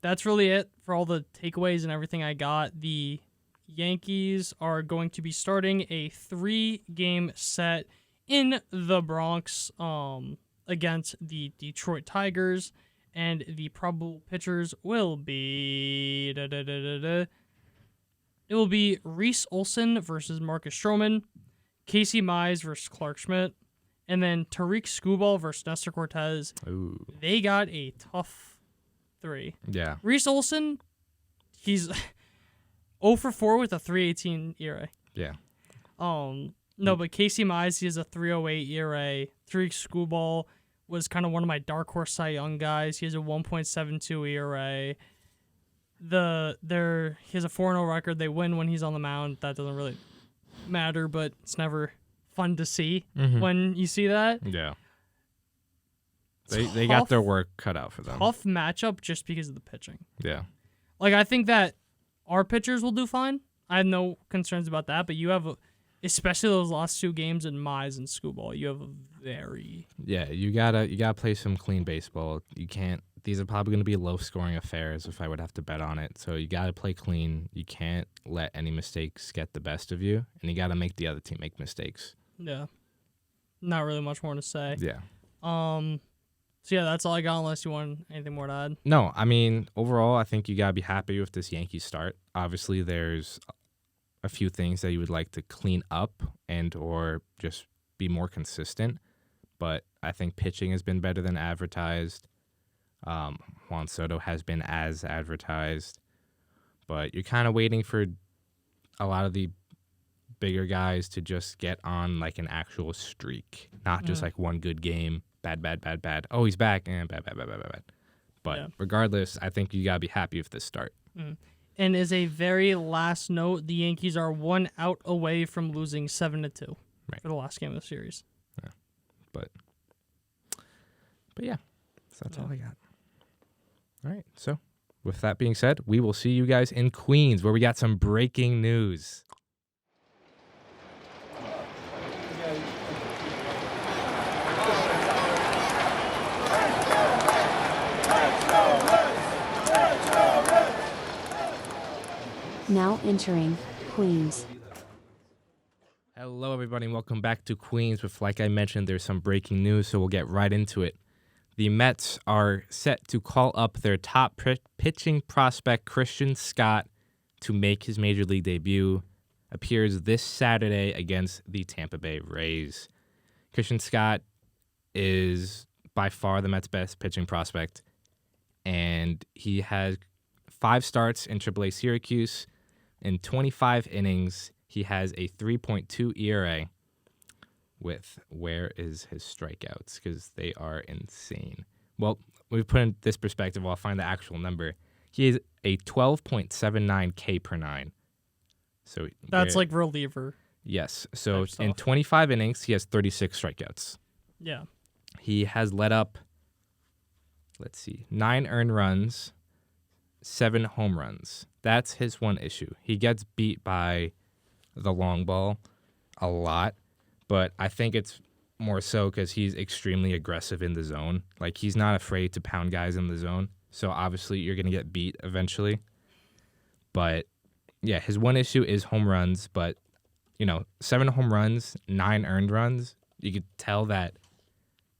That's really it for all the takeaways and everything I got. The Yankees are going to be starting a 3-game set in the Bronx against the Detroit Tigers, and the probable pitchers will be it will be Reese Olson versus Marcus Stroman, Casey Mize versus Clark Schmidt, and then Tariq Skubal versus Nestor Cortez. Ooh. They got a tough 3. Yeah. Reese Olson, he's 0 for 4 with a 3.18 ERA. Yeah. No, but Casey Mize, he has a 3.08 ERA. Tariq Skubal was kind of one of my dark horse Cy Young guys. He has a 1.72 ERA. He has a 4-0 record. They win when he's on the mound. That doesn't really matter, but it's never fun to see when you see that. Yeah. They got their work cut out for them. Tough matchup just because of the pitching. Yeah. Like, I think that our pitchers will do fine. I have no concerns about that, but you have, especially those last 2 games in Mize and Skubal, you have a very... Yeah, you gotta play some clean baseball. You can't... These are probably going to be low-scoring affairs if I would have to bet on it. So you got to play clean. You can't let any mistakes get the best of you, and you got to make the other team make mistakes. Yeah. Not really much more to say. Yeah. So, yeah, that's all I got unless you want anything more to add. No, I mean, overall, I think you got to be happy with this Yankees start. Obviously, there's a few things that you would like to clean up and or just be more consistent. But I think pitching has been better than advertised. Juan Soto has been as advertised. But you're kind of waiting for a lot of the bigger guys to just get on like an actual streak, not just like one good game. Bad. Oh, he's back. Bad. But regardless, I think you got to be happy with this start. And as a very last note, the Yankees are 1 out away from losing 7-2 for the last game of the series. Yeah. But yeah, so that's all I got. All right. So with that being said, we will see you guys in Queens where we got some breaking news. Now entering Queens. Hello, everybody, and welcome back to Queens. With, like I mentioned, there's some breaking news, so we'll get right into it. The Mets are set to call up their top pitching prospect, Christian Scott, to make his major league debut. Appears this Saturday against the Tampa Bay Rays. Christian Scott is by far the Mets' best pitching prospect, and he has 5 starts in AAA Syracuse. In 25 innings, he has a 3.2 ERA. With where is his strikeouts? Because they are insane. Well, we put in this perspective. I'll find the actual number. He is a 12.79 K per 9. So that's like reliever. Yes. So in 25 innings, he has 36 strikeouts. Yeah. He has let up, 9 earned runs, 7 home runs. That's his one issue. He gets beat by the long ball a lot, but I think it's more so because he's extremely aggressive in the zone. Like, he's not afraid to pound guys in the zone. So obviously you're going to get beat eventually. But yeah, his one issue is home runs, but 7 home runs, 9 earned runs. You could tell that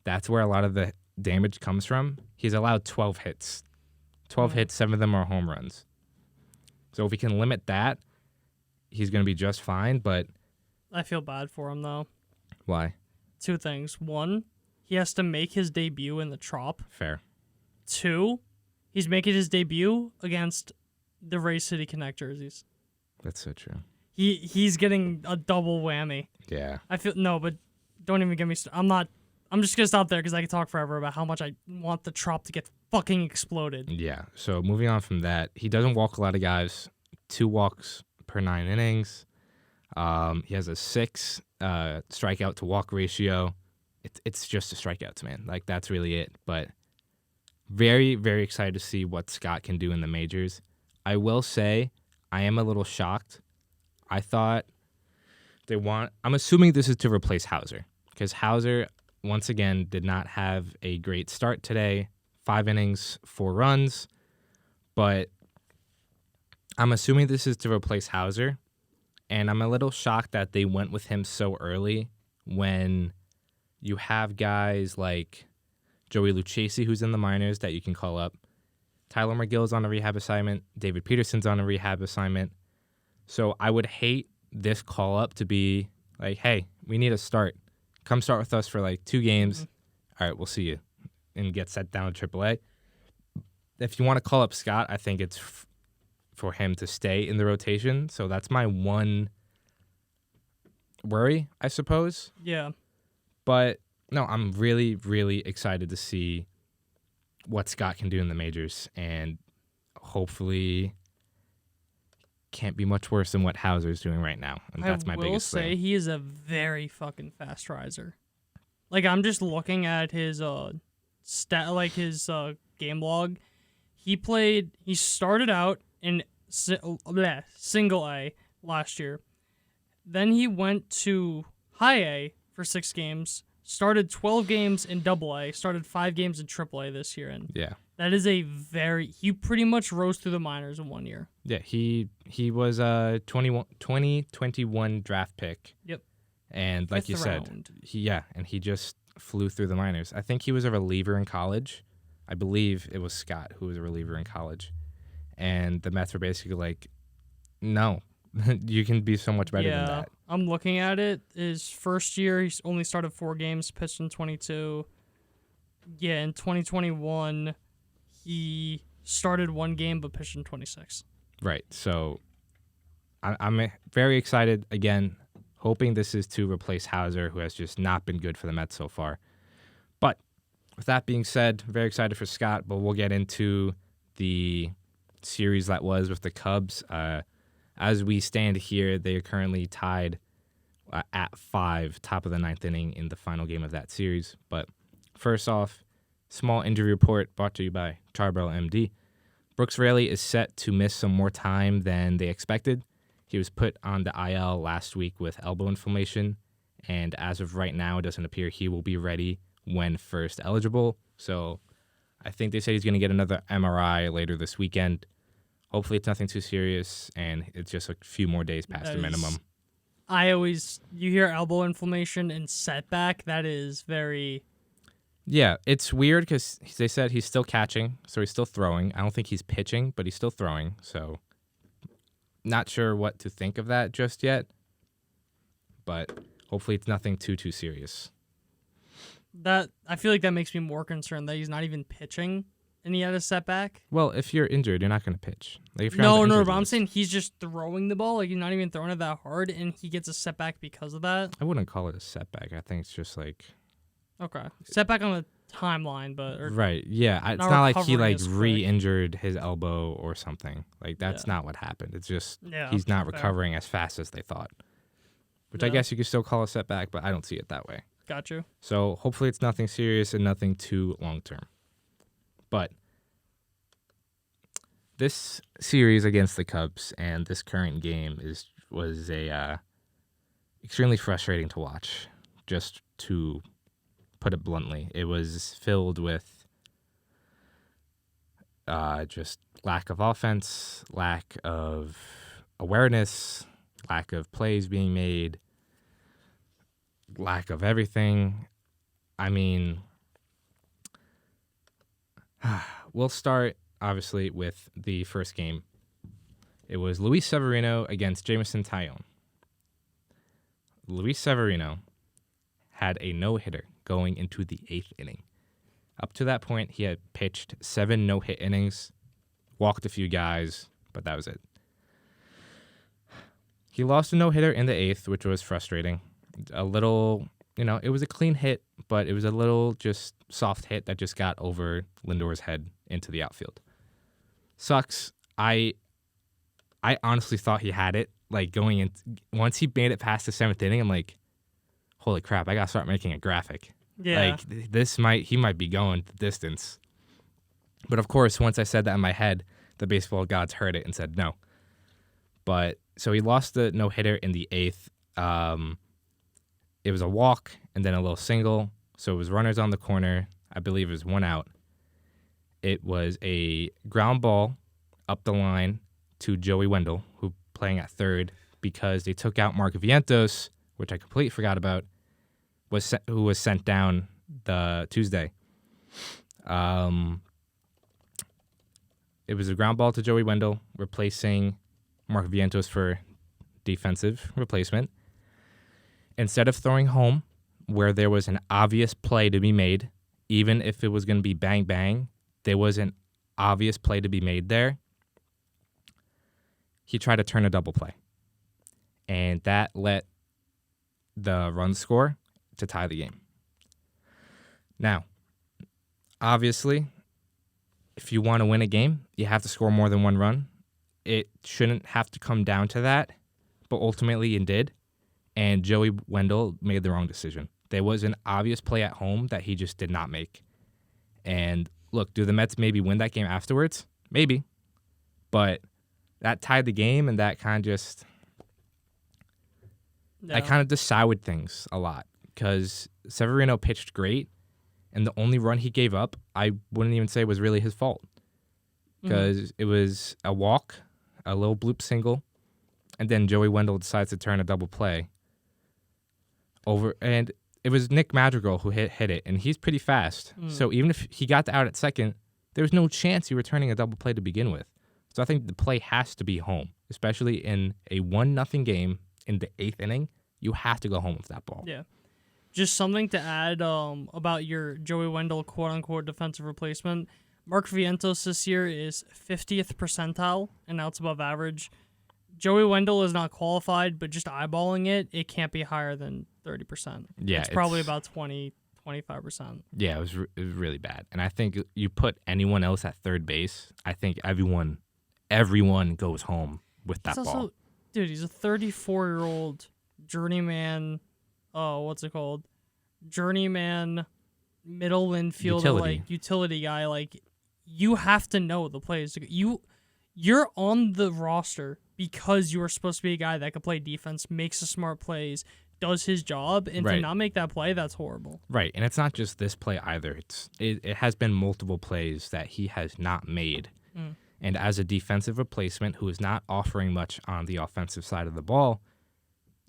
that's where a lot of the damage comes from. He's allowed 12 hits. 12 hits, 7 of them are home runs. So if we can limit that, he's going to be just fine, but... I feel bad for him, though. Why? 2 things. 1, he has to make his debut in the Trop. Fair. 2, he's making his debut against the Ray City Connect jerseys. That's so true. He's getting a double whammy. Yeah. But don't even get me started. I'm just going to stop there because I could talk forever about how much I want the Trop to get fucking exploded. Yeah. So moving on from that, he doesn't walk a lot of guys. 2 walks per 9 innings. He has a 6 strikeout to walk ratio. It's just a strikeouts, man. Like, that's really it. But very, very excited to see what Scott can do in the majors. I will say I am a little shocked. I thought I'm assuming this is to replace Hauser, because Hauser, once again, did not have a great start today. 5 innings, 4 runs. But I'm assuming this is to replace Hauser. And I'm a little shocked that they went with him so early when you have guys like Joey Lucchesi, who's in the minors, that you can call up. Tyler McGill's on a rehab assignment. David Peterson's on a rehab assignment. So I would hate this call-up to be like, hey, we need a start. Come start with us for like 2 games. All right, we'll see you. And get set down to AAA. If you want to call up Scott, I think it's for him to stay in the rotation. So that's my one worry, I suppose. Yeah. But no, I'm really, really excited to see what Scott can do in the majors. And hopefully can't be much worse than what Hauser's doing right now. And that's my biggest thing. I will say he is a very fucking fast riser. Like, I'm just looking at his game log. He started out in single A last year. Then he went to high A for 6 games, started 12 games in double A, started 5 games in triple A this year. And yeah. That is he pretty much rose through the minors in 1 year. Yeah, he was a 2021 draft pick. Yep. And like 5th you said, round. he just flew through the minors. I think he was a reliever in college. I believe it was Scott who was a reliever in college. And the Mets were basically like, no, you can be so much better than that. I'm looking at it. His first year, he only started 4 games, pitched in 22. Yeah, in 2021, he started 1 game but pitched in 26. Right. So I'm very excited, again, hoping this is to replace Hauser, who has just not been good for the Mets so far. But with that being said, very excited for Scott, but we'll get into the series that was with the Cubs. As we stand here, they are currently tied at 5, top of the 9th inning in the final game of that series. But first off, small injury report brought to you by Triboro MD. Brooks Raley is set to miss some more time than they expected. He was put on the IL last week with elbow inflammation, and as of right now, it doesn't appear he will be ready when first eligible. So I think they said he's going to get another MRI later this weekend. Hopefully it's nothing too serious, and it's just a few more days past the minimum. You hear elbow inflammation and setback, that is very... Yeah, it's weird because they said he's still catching, so he's still throwing. I don't think he's pitching, but he's still throwing, so not sure what to think of that just yet. But hopefully it's nothing too serious. I feel like that makes me more concerned that he's not even pitching and he had a setback. Well, if you're injured, you're not going to pitch. Like if you're No, but I'm saying he's just throwing the ball. Like, he's not even throwing it that hard, and he gets a setback because of that. I wouldn't call it a setback. I think it's just like... Okay. Setback on the timeline, but... Right, yeah. It's not like he, re-injured his elbow or something. Like, that's not what happened. It's just he's not recovering as fast as they thought. Which I guess you could still call a setback, but I don't see it that way. Got you. So hopefully it's nothing serious and nothing too long-term. But this series against the Cubs and this current game was extremely frustrating to watch, just to put it bluntly. It was filled with just lack of offense, lack of awareness, lack of plays being made, lack of everything. I mean, we'll start, obviously, with the first game. It was Luis Severino against Jameson Taillon. Luis Severino had a no-hitter going into the 8th inning. Up to that point, he had pitched 7 no-hit innings, walked a few guys, but that was it. He lost a no-hitter in the 8th, which was frustrating. A little, it was a clean hit, but it was a little just soft hit that just got over Lindor's head into the outfield. Sucks. I honestly thought he had it. Like, going in, once he made it past the 7th inning, I'm like, holy crap, I got to start making a graphic. Yeah. Like, he might be going the distance. But of course, once I said that in my head, the baseball gods heard it and said no. But, so he lost the no-hitter in the 8th. It was a walk and then a little single. So it was runners on the corner. I believe it was 1 out. It was a ground ball up the line to Joey Wendell, who playing at third, because they took out Mark Vientos, which I completely forgot about, who was sent down the Tuesday. It was a ground ball to Joey Wendell, replacing Mark Vientos for defensive replacement. Instead of throwing home, where there was an obvious play to be made, even if it was going to be bang bang, there was an obvious play to be made there. He tried to turn a double play, and that let the run score to tie the game. Now, obviously, if you want to win a game, you have to score more than 1 run. It shouldn't have to come down to that, but ultimately it did, and Joey Wendell made the wrong decision. There was an obvious play at home that he just did not make. And look, do the Mets maybe win that game afterwards? Maybe. But that tied the game, and that kind of just... Yeah. I kind of just soured things a lot because Severino pitched great, and the only run he gave up, I wouldn't even say was really his fault because it was a walk, a little bloop single, and then Joey Wendell decides to turn a double play over, and it was Nick Madrigal who hit it, and he's pretty fast. So even if he got the out at second, there was no chance you were turning a double play to begin with. So I think the play has to be home, especially in a 1-0 game in the 8th inning. You have to go home with that ball. Yeah. Just something to add about your Joey Wendell quote-unquote defensive replacement. Mark Vientos this year is 50th percentile and outs above average. Joey Wendell is not qualified, but just eyeballing it, it can't be higher than 30%. Yeah, it's probably about 20, 25%. Yeah, it was really bad. And I think you put anyone else at third base, I think everyone goes home with that ball. Dude, he's a 34-year-old journeyman. Journeyman middle infielder, utility guy. Like, you have to know the plays. You're on the roster because you are supposed to be a guy that can play defense, makes the smart plays, does his job, and to not make that play, that's horrible. Right, and it's not just this play either. It has been multiple plays that he has not made. And as a defensive replacement who is not offering much on the offensive side of the ball,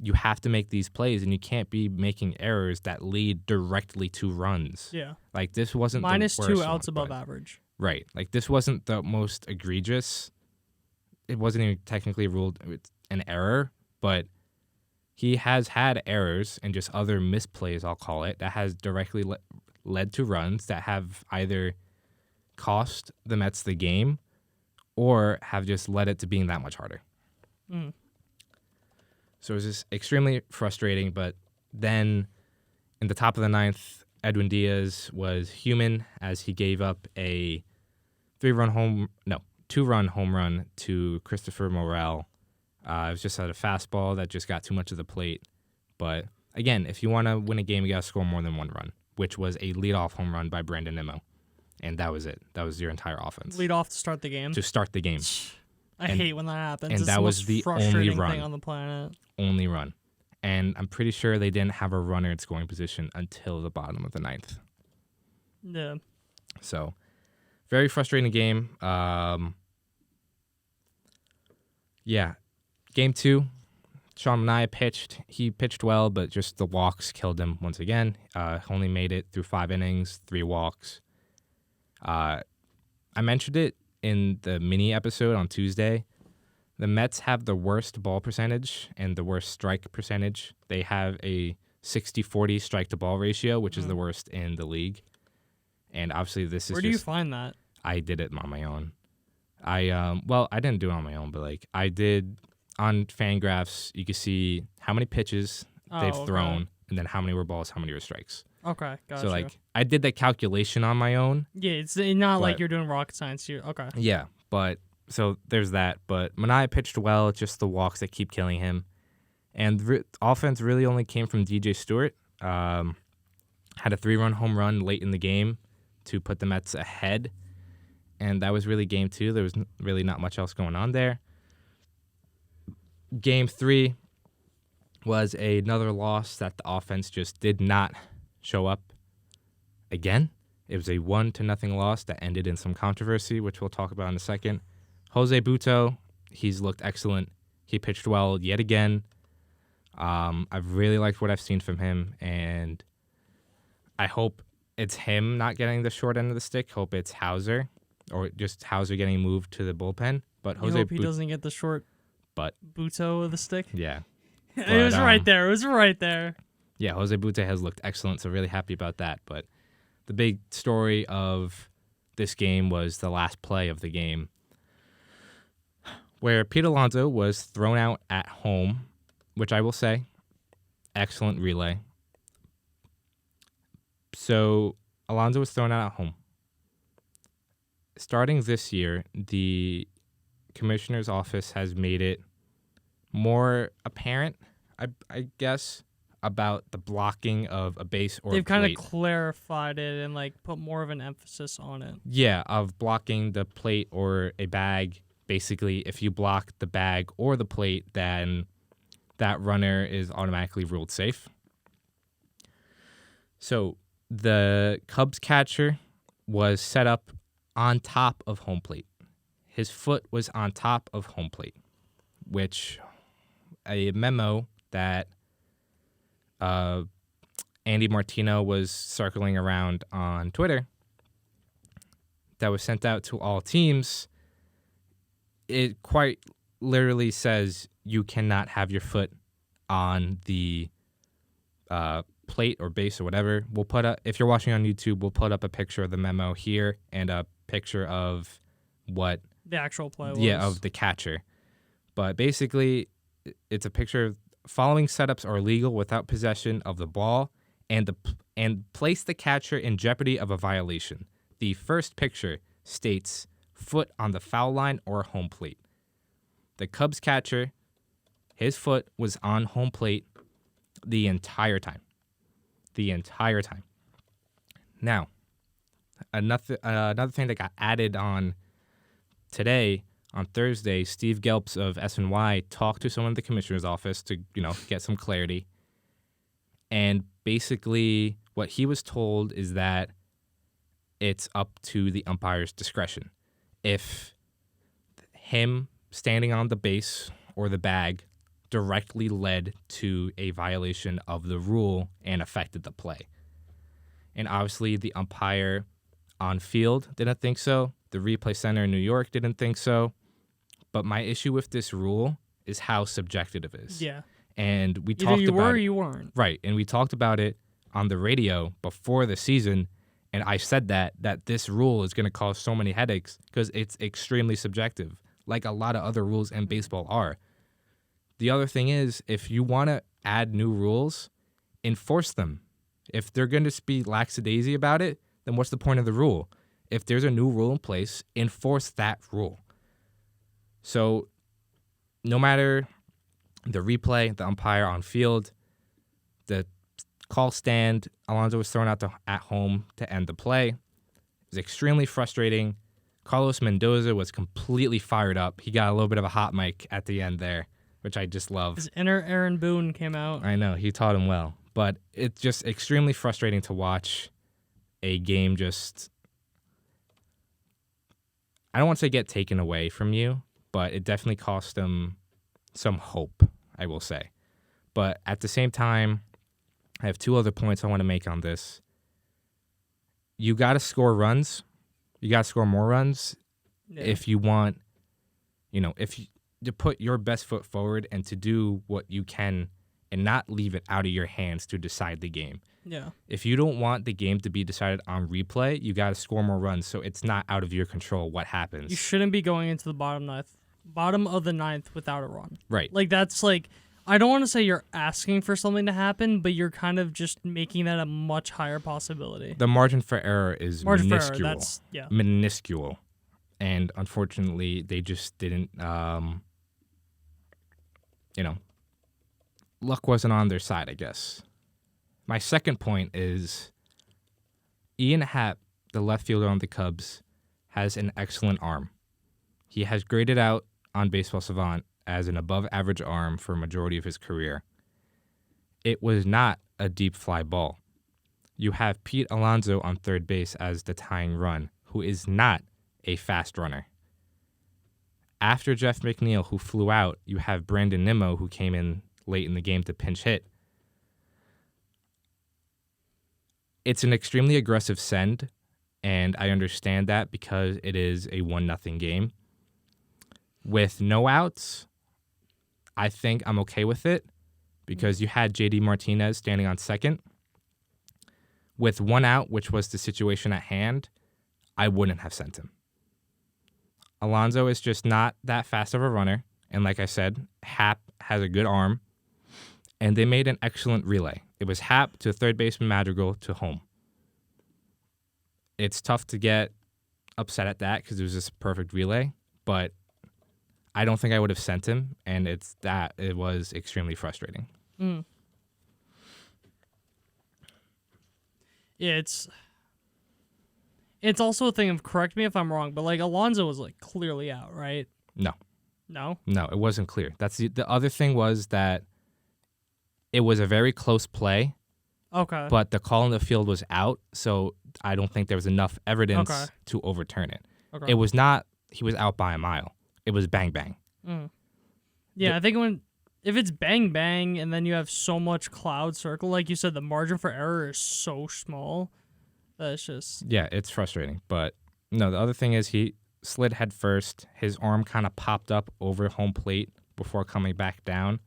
you have to make these plays, and you can't be making errors that lead directly to runs. Yeah. Like, this wasn't minus the worst 2 outs one, above average. Right. Like, this wasn't the most egregious. It wasn't even technically ruled an error, but he has had errors and just other misplays, I'll call it, that has directly led to runs that have either cost the Mets the game or have just led it to being that much harder. So it was just extremely frustrating, but then in the top of the 9th, Edwin Diaz was human as he gave up a 2-run home run to Christopher Morel. It was just at a fastball that just got too much of the plate. But again, if you want to win a game, you got to score more than 1 run, which was a leadoff home run by Brandon Nimmo. And that was it. That was your entire offense. Lead off to start the game. To start the game. I hate when that happens. And it's that was the only run. Thing on the planet. Only run. And I'm pretty sure they didn't have a runner in scoring position until the bottom of the 9th. Yeah. So, very frustrating game. Yeah. Game 2, Sean Manaea pitched. He pitched well, but just the walks killed him once again. Only made it through 5 innings, 3 walks. I mentioned it in the mini episode on Tuesday. The Mets have the worst ball percentage and the worst strike percentage. They have a 60-40 strike-to-ball ratio, which is the worst in the league. And obviously this is Where do you find that? I did it on my own. I didn't do it on my own, but like I did on Fangraphs, you can see how many pitches they've thrown and then how many were balls, how many were strikes. Okay, gotcha. So like I did that calculation on my own. Yeah, it's not like you're doing rocket science here. Okay. Yeah, but so there's that. But Manaea pitched well. It's just the walks that keep killing him. And offense really only came from DJ Stewart. Had a 3-run home run late in the game to put the Mets ahead. And that was really game 2. There was really not much else going on there. Game 3, was another loss that the offense just did not show up again. It was a 1-0 loss that ended in some controversy, which we'll talk about in a second. Jose Butto, he's looked excellent. He pitched well yet again. I've really liked what I've seen from him, and I hope it's him not getting the short end of the stick. Hope it's Hauser, or just Hauser getting moved to the bullpen. But I hope he doesn't get the short Butto of the stick. Yeah. It was right there. It was right there. Yeah, Jose Butto has looked excellent, so really happy about that. But the big story of this game was the last play of the game, where Pete Alonso was thrown out at home, which I will say, excellent relay. So Alonso was thrown out at home. Starting this year, the commissioner's office has made it more apparent, I guess, about the blocking of a base or They've kind plate. of clarified it and put more of an emphasis on it. Yeah, of blocking the plate or a bag. Basically, if you block the bag or the plate, then that runner is automatically ruled safe. So the Cubs catcher was set up on top of home plate. His foot was on top of home plate, which a memo that Andy Martino was circling around on Twitter that was sent out to all teams, it quite literally says you cannot have your foot on the plate or base or whatever. We'll put up, if you're watching on YouTube, we'll put up a picture of the memo here and a picture of what the actual play was. Yeah, of the catcher. But basically, it's a picture of following setups are illegal without possession of the ball and place the catcher in jeopardy of a violation. The first picture states foot on the foul line or home plate. The Cubs catcher, his foot was on home plate the entire time. The entire time. Now, another thing that got added on today, on Thursday, Steve Gelps of SNY talked to someone at the commissioner's office to, get some clarity. And basically what he was told is that it's up to the umpire's discretion. If him standing on the base or the bag directly led to a violation of the rule and affected the play. And obviously the umpire on field didn't think so. The replay center in New York didn't think so. But my issue with this rule is how subjective it is. Yeah. And we Either talked you about were or it. you weren't. Right. And we talked about it on the radio before the season. And I said that this rule is going to cause so many headaches because it's extremely subjective, like a lot of other rules in baseball are. The other thing is, if you want to add new rules, enforce them. If they're going to be lackadaisy about it, then what's the point of the rule? If there's a new rule in place, enforce that rule. So no matter the replay, the umpire on field, the call stand, Alonso was thrown out at home to end the play. It was extremely frustrating. Carlos Mendoza was completely fired up. He got a little bit of a hot mic at the end there, which I just love. His inner Aaron Boone came out. I know, he taught him well. But it's just extremely frustrating to watch a game just, I don't want to say get taken away from you, but it definitely cost them some hope, I will say. But at the same time, I have two other points I want to make on this. You got to score runs. You got to score more runs if you want, to put your best foot forward and to do what you can and not leave it out of your hands to decide the game. Yeah. If you don't want the game to be decided on replay, you got to score more runs so it's not out of your control what happens. You shouldn't be going into the bottom of the ninth without a run. Right. That's I don't want to say you're asking for something to happen, but you're kind of just making that a much higher possibility. The margin for error is minuscule. Minuscule. And unfortunately, they just didn't, luck wasn't on their side, I guess. My second point is Ian Happ, the left fielder on the Cubs, has an excellent arm. He has graded out on Baseball Savant as an above-average arm for a majority of his career. it was not a deep fly ball. You have Pete Alonso on third base as the tying run, who is not a fast runner. After Jeff McNeil, who flew out, you have Brandon Nimmo, who came in late in the game to pinch hit. It's an extremely aggressive send, and I understand that because it is a 1-0 game. With no outs, I think I'm okay with it because you had JD Martinez standing on second. With 1 out, which was the situation at hand, I wouldn't have sent him. Alonso is just not that fast of a runner. And like I said, Happ has a good arm. And they made an excellent relay. It was Happ to third baseman Madrigal to home. It's tough to get upset at that because it was just a perfect relay. But I don't think I would have sent him. And it was extremely frustrating. Mm. Yeah, it's also a thing of, correct me if I'm wrong, but like Alonso was like clearly out, right? No, it wasn't clear. That's the other thing was that it was a very close play. Okay. But the call in the field was out, so I don't think there was enough evidence to overturn it. Okay. It was not he was out by a mile. It was bang bang. Mm. Yeah, I think if it's bang bang and then you have so much cloud circle, like you said, the margin for error is so small. That's just... Yeah, it's frustrating. But no, the other thing is he slid head first. His arm kind of popped up over home plate before coming back down.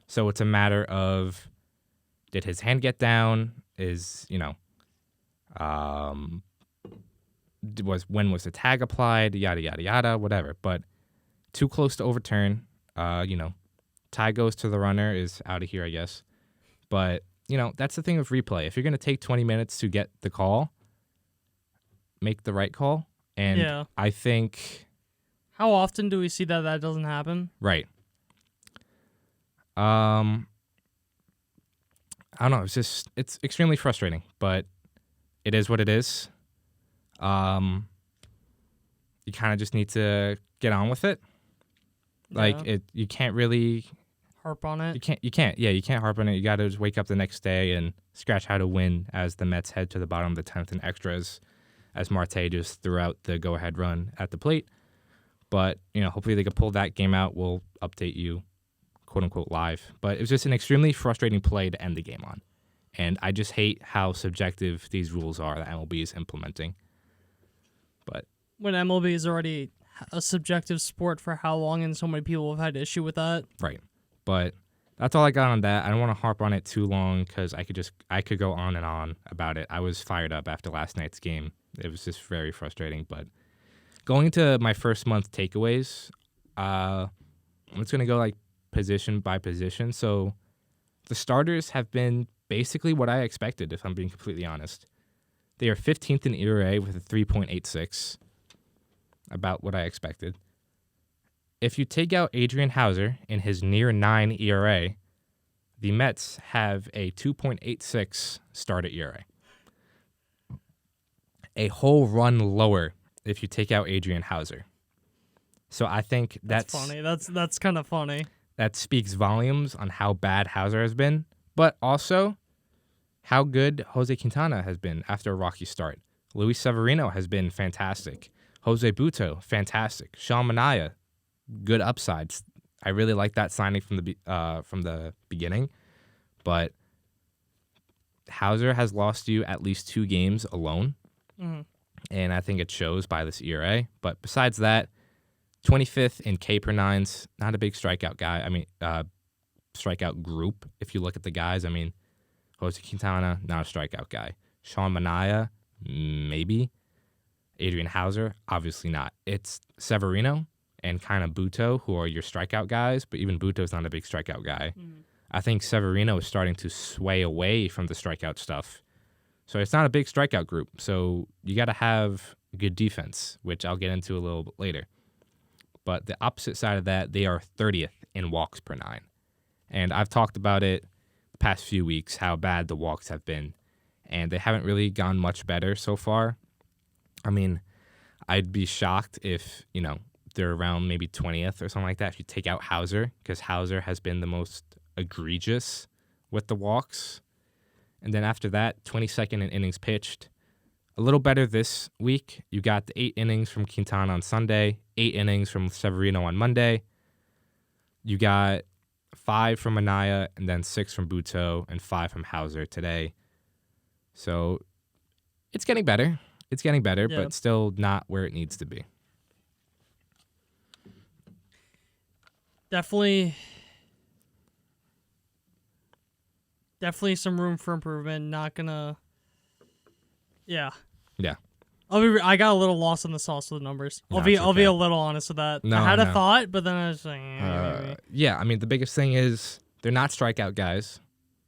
So it's a matter of, did his hand get down? When was the tag applied? Yada, yada, yada, whatever. But too close to overturn. Tie goes to the runner, is out of here, I guess. But, that's the thing with replay. If you're going to take 20 minutes to get the call, make the right call. And I think... How often do we see that doesn't happen? Right. I don't know. It's extremely frustrating, but it is what it is. You kind of just need to get on with it. You can't really harp on it. You can't harp on it. You got to just wake up the next day and scratch how to win as the Mets head to the bottom of the 10th in extras, as Marte just threw out the go-ahead run at the plate. But, hopefully they can pull that game out. We'll update you, quote-unquote, live. But it was just an extremely frustrating play to end the game on. And I just hate how subjective these rules are that MLB is implementing. But when MLB is already a subjective sport for how long, and so many people have had issue with that. Right. But that's all I got on that. I don't want to harp on it too long because I could go on and on about it. I was fired up after last night's game. It was just very frustrating. But going into my first month takeaways, I'm just going to go position by position. So the starters have been basically what I expected, if I'm being completely honest. They are 15th in ERA with a 3.86, about what I expected. If you take out Adrian Hauser in his near 9 ERA, the Mets have a 2.86 starter ERA. A whole run lower if you take out Adrian Hauser. So I think that's funny. That's kind of funny. That speaks volumes on how bad Hauser has been, but also how good Jose Quintana has been after a rocky start. Luis Severino has been fantastic. Jose Butto, fantastic. Sean Manaea, good upsides. I really like that signing from the beginning, but Hauser has lost you at least 2 games alone, and I think it shows by this ERA. But besides that, 25th in K per nines, not a big strikeout guy. I mean, strikeout group. If you look at the guys, I mean, Jose Quintana, not a strikeout guy. Sean Manaea, maybe. Adrian Hauser, obviously not. It's Severino and kind of Butto, who are your strikeout guys, but even Butto's not a big strikeout guy. I think Severino is starting to sway away from the strikeout stuff. So it's not a big strikeout group. So you got to have good defense, which I'll get into a little bit later. But the opposite side of that, they are 30th in walks per 9. And I've talked about it the past few weeks, how bad the walks have been. And they haven't really gone much better so far. I mean, I'd be shocked if, they're around maybe 20th or something like that if you take out Hauser, because Hauser has been the most egregious with the walks. And then after that, 22nd in innings pitched. A little better this week. You got the 8 innings from Quintana on Sunday, 8 innings from Severino on Monday. You got 5 from Anaya, and then 6 from Buto, and 5 from Hauser today. So it's getting better. It's getting better, but still not where it needs to be. Definitely some room for improvement. Not gonna. Yeah. Yeah. I got a little lost in the sauce with the numbers. I'll be a little honest with that. No, I had a thought, but then I was like, maybe. Yeah, I mean, the biggest thing is they're not strikeout guys,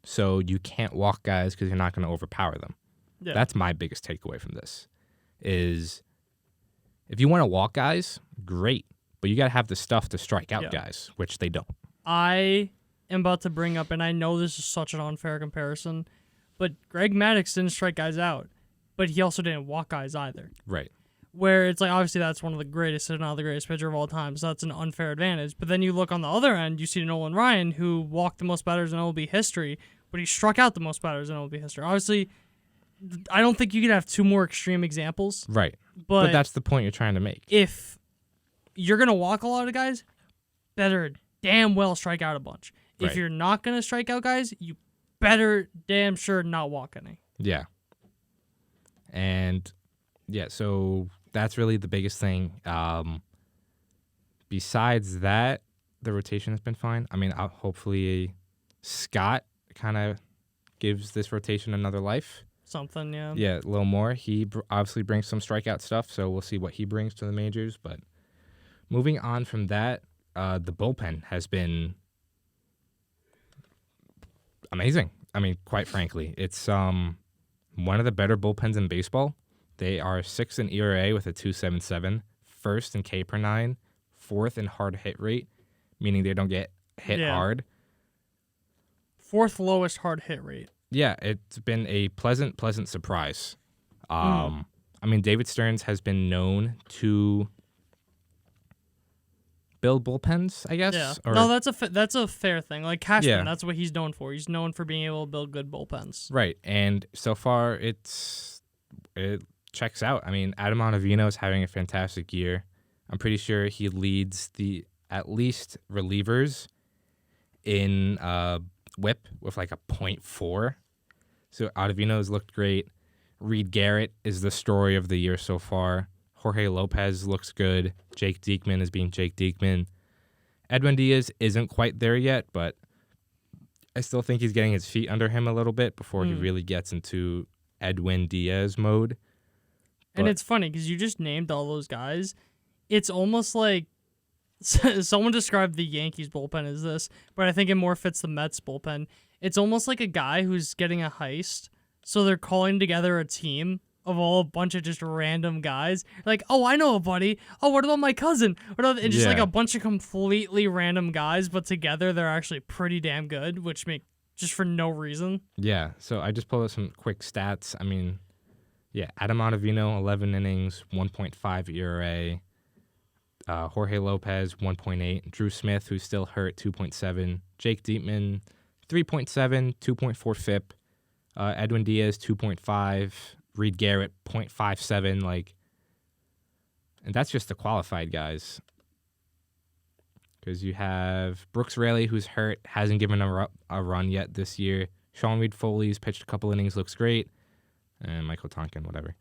so you can't walk guys because you're not going to overpower them. Yeah. That's my biggest takeaway from this is if you want to walk guys, great, but you got to have the stuff to strike out guys, which they don't. I am about to bring up, and I know this is such an unfair comparison, but Greg Maddux didn't strike guys out, but he also didn't walk guys either. Right. Where it's like, obviously that's one of the greatest, if not the greatest pitcher of all time, so that's an unfair advantage. But then you look on the other end, you see Nolan Ryan, who walked the most batters in MLB history, but he struck out the most batters in MLB history. Obviously, I don't think you could have two more extreme examples. Right. But that's the point you're trying to make. If you're going to walk a lot of guys, better damn well strike out a bunch. Right. If you're not going to strike out guys, you better damn sure not walk any. Yeah. And, yeah, so that's really the biggest thing. Besides that, the rotation has been fine. I mean, hopefully Scott kind of gives this rotation another life. Something, yeah. Yeah, a little more. He obviously brings some strikeout stuff, so we'll see what he brings to the majors. But moving on from that, the bullpen has been amazing. I mean, quite frankly, it's one of the better bullpens in baseball. They are 6th in ERA with a 2.77, 1st in K per 9, 4th in hard hit rate, meaning they don't get hit hard. 4th lowest hard hit rate. Yeah, it's been a pleasant surprise. I mean, David Stearns has been known to build bullpens, I guess. Yeah. No, that's a fair thing. Like Cashman, that's what he's known for. He's known for being able to build good bullpens. Right, and so far it checks out. I mean, Adam Ottavino is having a fantastic year. I'm pretty sure he leads the at least relievers in WHIP with like a 0.4. So Ottavino's looked great. Reed Garrett is the story of the year so far. Jorge Lopez looks good. Jake Diekman is being Jake Diekman. Edwin Diaz isn't quite there yet, but I still think he's getting his feet under him a little bit before he really gets into Edwin Diaz mode. And it's funny because you just named all those guys. It's almost like someone described the Yankees bullpen as this, but I think it more fits the Mets bullpen. It's almost like a guy who's getting a heist, so they're calling together a team of a bunch of just random guys. Like, oh, I know a buddy. Oh, what about my cousin? And just like a bunch of completely random guys, but together they're actually pretty damn good, which make just for no reason. Yeah, so I just pulled up some quick stats. I mean, yeah, Adam Ottavino, 11 innings, 1.5 ERA. Jorge Lopez, 1.8. Drew Smith, who's still hurt, 2.7. Jake Diekman, 3.7, 2.4 FIP. Edwin Diaz, 2.5. Reed Garrett, 0.57. Like, and that's just the qualified guys. Because you have Brooks Raley, who's hurt, hasn't given a run yet this year. Sean Reed Foley's pitched a couple innings, looks great. And Michael Tonkin, whatever.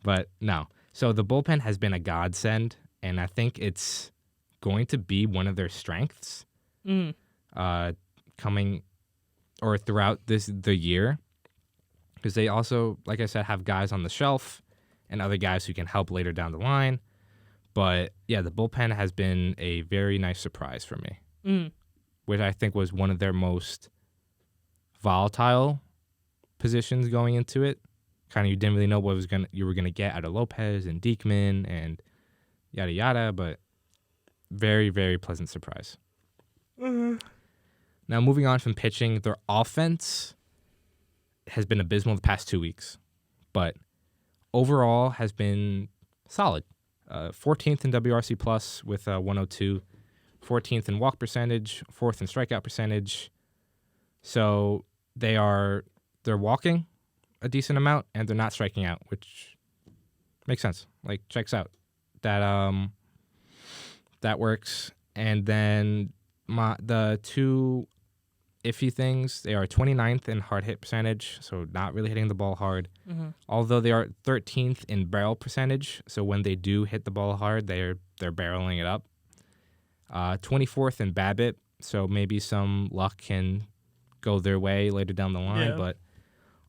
But no. So the bullpen has been a godsend. And I think it's going to be one of their strengths coming or throughout the year. Because they also, like I said, have guys on the shelf and other guys who can help later down the line. But, yeah, the bullpen has been a very nice surprise for me, which I think was one of their most volatile positions going into it. Kind of you didn't really know what you were gonna get out of Lopez and Diekman and yada yada, but very, very pleasant surprise. Now, moving on from pitching, their offense has been abysmal the past 2 weeks, but overall has been solid. 14th in WRC plus with 102, 14th in walk percentage, 4th in strikeout percentage. So they're walking a decent amount and they're not striking out, which makes sense. Like checks out. That works. And then the two iffy things, they are 29th in hard hit percentage, so not really hitting the ball hard. Mm-hmm. Although they are 13th in barrel percentage, so when they do hit the ball hard, they're barreling it up. 24th in BABIP, so maybe some luck can go their way later down the line, but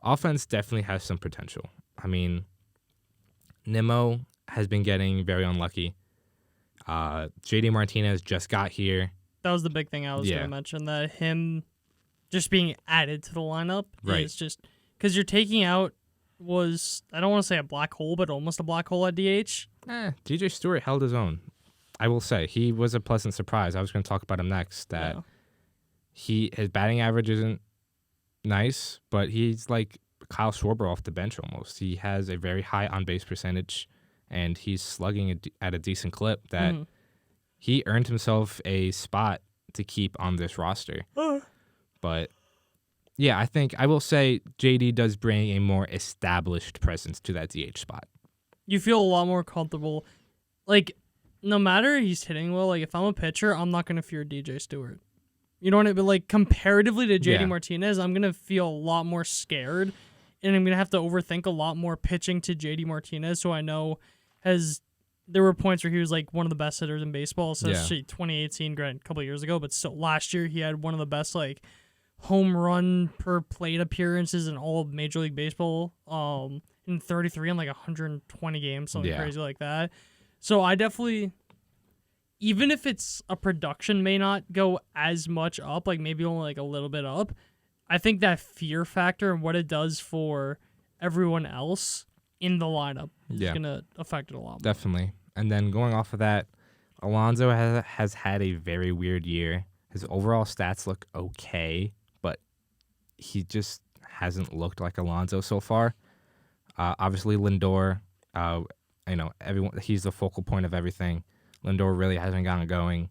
offense definitely has some potential. I mean, Nimmo has been getting very unlucky. JD Martinez just got here. That was the big thing I was going to mention, that him just being added to the lineup is just because you're taking out I don't want to say a black hole, but almost a black hole at DH. DJ Stewart held his own. I will say he was a pleasant surprise. I was going to talk about him next. That his batting average isn't nice, but he's like Kyle Schwarber off the bench almost. He has a very high on base percentage, and he's slugging at a decent clip. That he earned himself a spot to keep on this roster. But yeah, I will say JD does bring a more established presence to that DH spot. You feel a lot more comfortable. Like, no matter he's hitting well, like if I'm a pitcher, I'm not going to fear DJ Stewart. You know what I mean? But like comparatively to JD Martinez, I'm going to feel a lot more scared, and I'm going to have to overthink a lot more pitching to JD Martinez, who I know there were points where he was like one of the best hitters in baseball, especially 2018, granted, a couple of years ago, but still last year he had one of the best like home run per plate appearances in all of Major League Baseball, in 33 in like 120 games, something crazy like that. So I definitely, even if it's a production may not go as much up, like maybe only like a little bit up, I think that fear factor and what it does for everyone else in the lineup is going to affect it a lot more. Definitely. And then going off of that, Alonso has had a very weird year. His overall stats look okay, but he just hasn't looked like Alonso so far. Obviously, Lindor, everyone, he's the focal point of everything. Lindor really hasn't gotten going.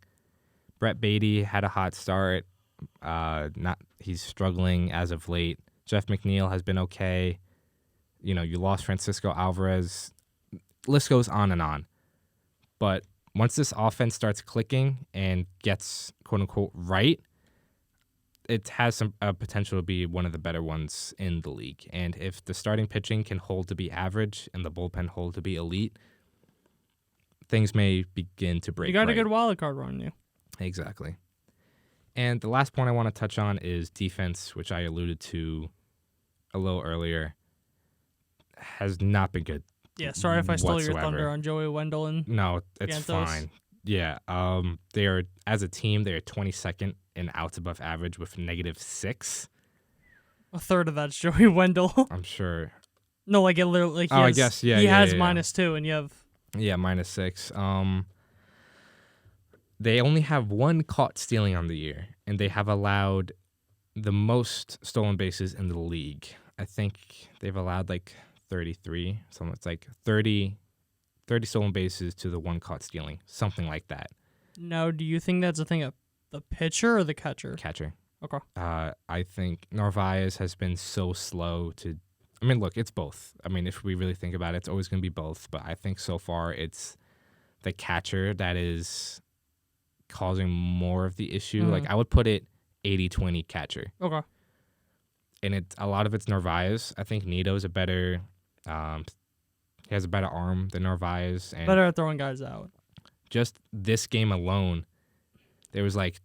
Brett Beatty had a hot start. He's struggling as of late. Jeff McNeil has been okay. You lost Francisco Alvarez. List goes on and on. But once this offense starts clicking and gets quote-unquote right, it has some potential to be one of the better ones in the league. And if the starting pitching can hold to be average and the bullpen hold to be elite, things may begin to break. You got a good wild card on you. Exactly. And the last point I want to touch on is defense, which I alluded to a little earlier. Has not been good. Yeah, sorry if I stole whatsoever. your thunder on Joey Wendell and No, it's Gantos. fine. Yeah, they are, as a team, they are 22nd in outs above average with -6. A third of that's Joey Wendell. I'm sure. No, like it literally. Like I guess, yeah. He has yeah. -2, and you have. Yeah, -6. They only have one caught stealing on the year, and they have allowed the most stolen bases in the league. I think they've allowed like 33, so it's like 30 stolen bases to the one caught stealing, something like that. Now, do you think that's a thing of the pitcher or the catcher? Catcher. Okay. I think Narvaez has been so slow to. I mean, look, it's both. I mean, if we really think about it, it's always going to be both. But I think so far it's the catcher that is causing more of the issue. Like, I would put it 80-20 catcher. Okay. And a lot of it's Narvaez. I think Nito's a better. He has a better arm than Narvaez. And better at throwing guys out. Just this game alone, there was like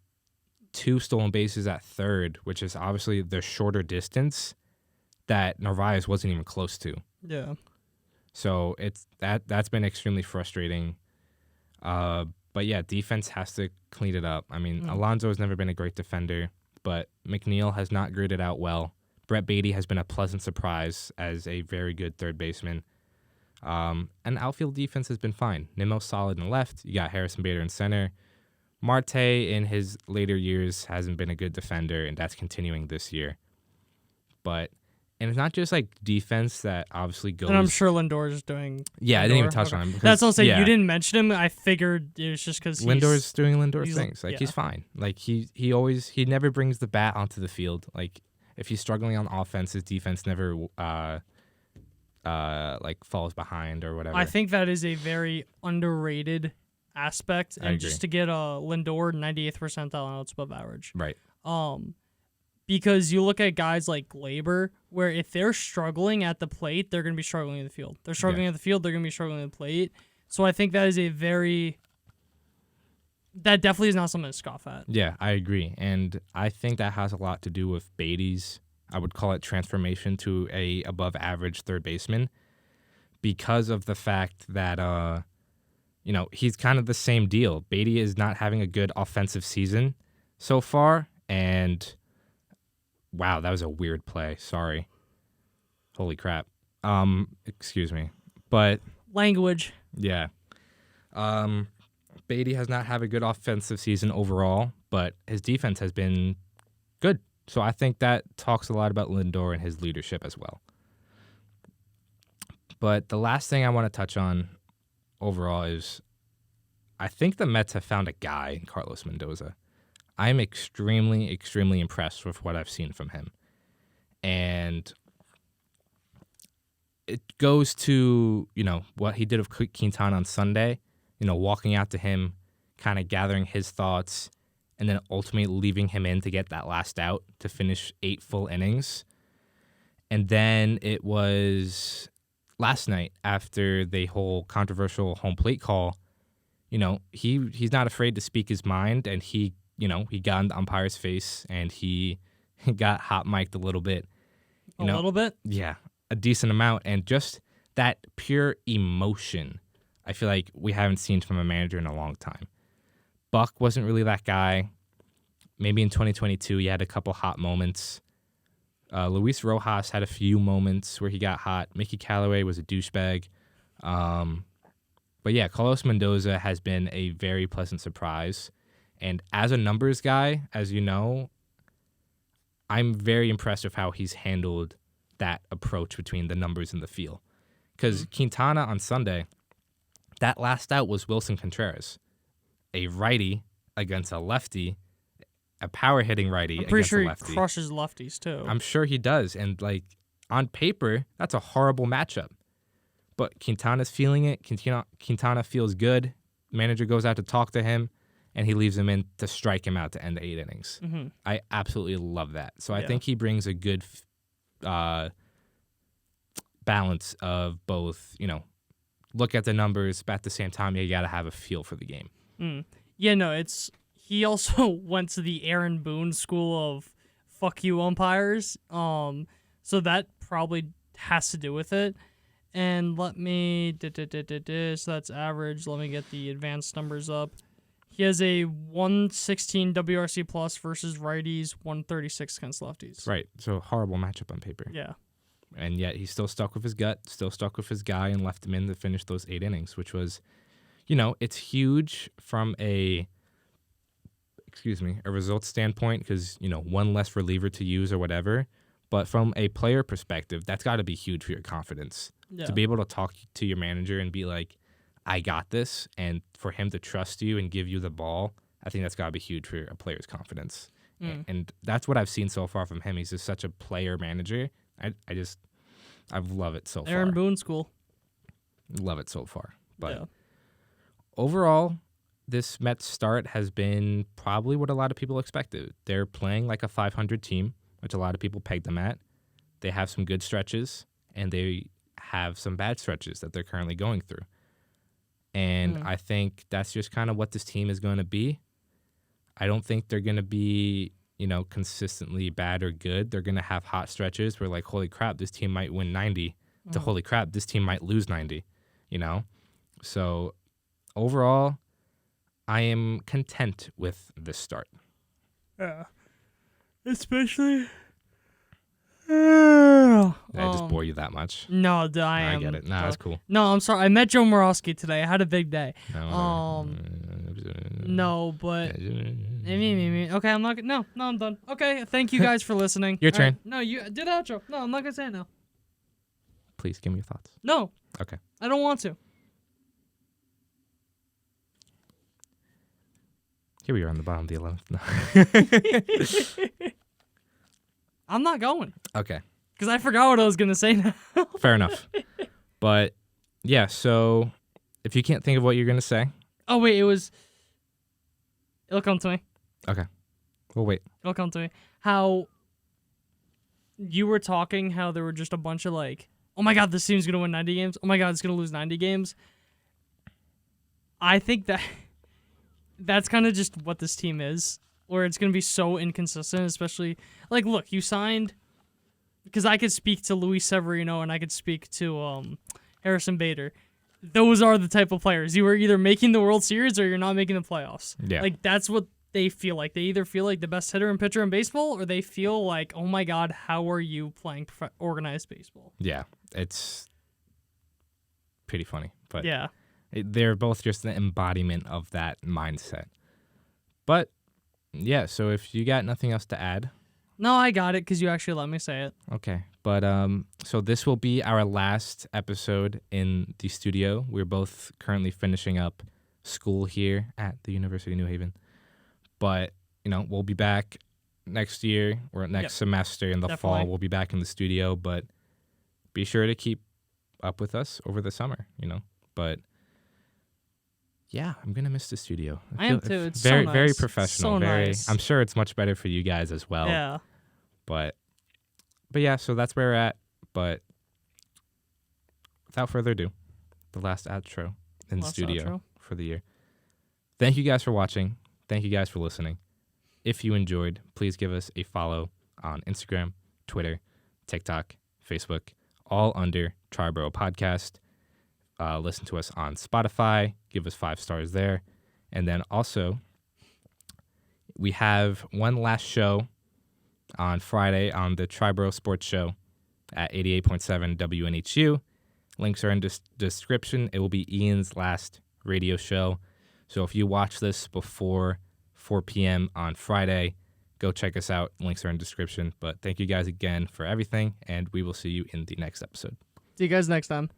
2 stolen bases at third, which is obviously the shorter distance that Narvaez wasn't even close to. Yeah. So that's been extremely frustrating. But yeah, defense has to clean it up. I mean, Alonso has never been a great defender, but McNeil has not gritted out well. Brett Beatty has been a pleasant surprise as a very good third baseman. And outfield defense has been fine. Nimmo's solid in left. You got Harrison Bader in center. Marte in his later years hasn't been a good defender, and that's continuing this year. And it's not just like defense that obviously goes. And I'm sure Lindor is doing. Yeah, Lindor. I didn't even touch on him. That's what I'm saying. You didn't mention him. I figured it was just because Lindor's doing Lindor things. Like he's fine. Like he never brings the bat onto the field. Like if he's struggling on offense, his defense never like falls behind or whatever. I think that is a very underrated aspect, I and agree. just to get Lindor 98th percentile on outs above average. Right. Because you look at guys like Glaber, where if they're struggling at the plate, they're going to be struggling in the field. They're struggling at the field, they're going to be struggling at the plate. So I think that is that definitely is not something to scoff at. Yeah, I agree. And I think that has a lot to do with Beatty's, I would call it, transformation to a above average third baseman, because of the fact that, he's kind of the same deal. Beatty is not having a good offensive season so far. And wow, that was a weird play. Sorry. Holy crap. Excuse me. But Language. yeah. Beatty has not had a good offensive season overall, but his defense has been good. So I think that talks a lot about Lindor and his leadership as well. But the last thing I want to touch on overall is I think the Mets have found a guy in Carlos Mendoza. I'm extremely, extremely impressed with what I've seen from him. And it goes to, what he did with Quintana on Sunday, walking out to him, kind of gathering his thoughts, and then ultimately leaving him in to get that last out to finish 8 full innings. And then it was last night after the whole controversial home plate call, he's not afraid to speak his mind, and he got in the umpire's face and he got hot mic'd a little bit. A little bit? Yeah, a decent amount. And just that pure emotion, I feel like we haven't seen from a manager in a long time. Buck wasn't really that guy. Maybe in 2022, he had a couple hot moments. Luis Rojas had a few moments where he got hot. Mickey Callaway was a douchebag. But yeah, Carlos Mendoza has been a very pleasant surprise. And as a numbers guy, as you know, I'm very impressed with how he's handled that approach between the numbers and the feel. Because Quintana on Sunday, that last out was Wilson Contreras, a righty against a lefty, a power hitting righty against a lefty. I'm pretty sure he crushes lefties too. I'm sure he does. And on paper, that's a horrible matchup. But Quintana's feeling it. Quintana feels good. Manager goes out to talk to him, and he leaves him in to strike him out to end the 8 innings. Mm-hmm. I absolutely love that. So I think he brings a good balance of both, look at the numbers, but at the same time, you got to have a feel for the game. Yeah, no, he also went to the Aaron Boone school of fuck you umpires. So that probably has to do with it. And let me, so that's average. Let me get the advanced numbers up. He has a 116 WRC plus versus righties, 136 against lefties. Right. So horrible matchup on paper. Yeah. And yet he's still stuck with his gut, still stuck with his guy, and left him in to finish those 8 innings, which was, it's huge from a results standpoint because, one less reliever to use or whatever. But from a player perspective, that's got to be huge for your confidence. Yeah. To be able to talk to your manager and be like, I got this, and for him to trust you and give you the ball, I think that's got to be huge for a player's confidence. And that's what I've seen so far from him. He's just such a player manager. I love it so far. Aaron Boone school. Love it so far. But yeah. Overall, this Mets start has been probably what a lot of people expected. They're playing like a 500 team, which a lot of people pegged them at. They have some good stretches, and they have some bad stretches that they're currently going through. And I think that's just kind of what this team is going to be. I don't think they're going to be, consistently bad or good. They're going to have hot stretches where, holy crap, this team might win 90, to holy crap, this team might lose 90, So overall, I am content with this start. Yeah. Especially... Did I just bore you that much? No, I am. I get it. Nah, that's cool. No, I'm sorry. I met Joe Morosky today. I had a big day. No, but okay, I'm not. No, I'm done. Okay, thank you guys for listening. Your turn. Right. No, you did outro. No, I'm not gonna say it now. Please give me your thoughts. No. Okay. I don't want to. Here we are on the bottom of the 11th. I'm not going. Okay. Because I forgot what I was going to say now. Fair enough. But, yeah, so if you can't think of what you're going to say. Oh, wait, it'll come to me. Okay. Well, wait. It'll come to me. How you were talking, how there were just a bunch of like, oh my God, this team's going to win 90 games. Oh my God, it's going to lose 90 games. I think that's kind of just what this team is, where it's going to be so inconsistent, especially, like, look, you signed, because I could speak to Luis Severino and I could speak to Harrison Bader. Those are the type of players. You are either making the World Series or you're not making the playoffs. Yeah. Like, that's what they feel like. They either feel like the best hitter and pitcher in baseball, or they feel like, oh my God, how are you playing organized baseball? Yeah, it's pretty funny. But yeah. They're both just the embodiment of that mindset. But, yeah, so if you got nothing else to add. No, I got it because you actually let me say it. Okay. But so this will be our last episode in the studio. We're both currently finishing up school here at the University of New Haven. But, we'll be back next year or next semester in the fall. We'll be back in the studio. But be sure to keep up with us over the summer, But, yeah, I'm going to miss the studio. I am too. It's very, so nice. very professional. So very. nice. I'm sure it's much better for you guys as well. Yeah. But yeah, so that's where we're at. But without further ado, the last outro in the studio for the year. Thank you guys for watching. Thank you guys for listening. If you enjoyed, please give us a follow on Instagram, Twitter, TikTok, Facebook, all under Triboro Podcast. Listen to us on Spotify. Give us 5 stars there. And then also, we have one last show on Friday on the Triboro Sports Show at 88.7 WNHU. Links are in the description. It will be Ian's last radio show. So if you watch this before 4 p.m. on Friday, go check us out. Links are in the description. But thank you guys again for everything, and we will see you in the next episode. See you guys next time.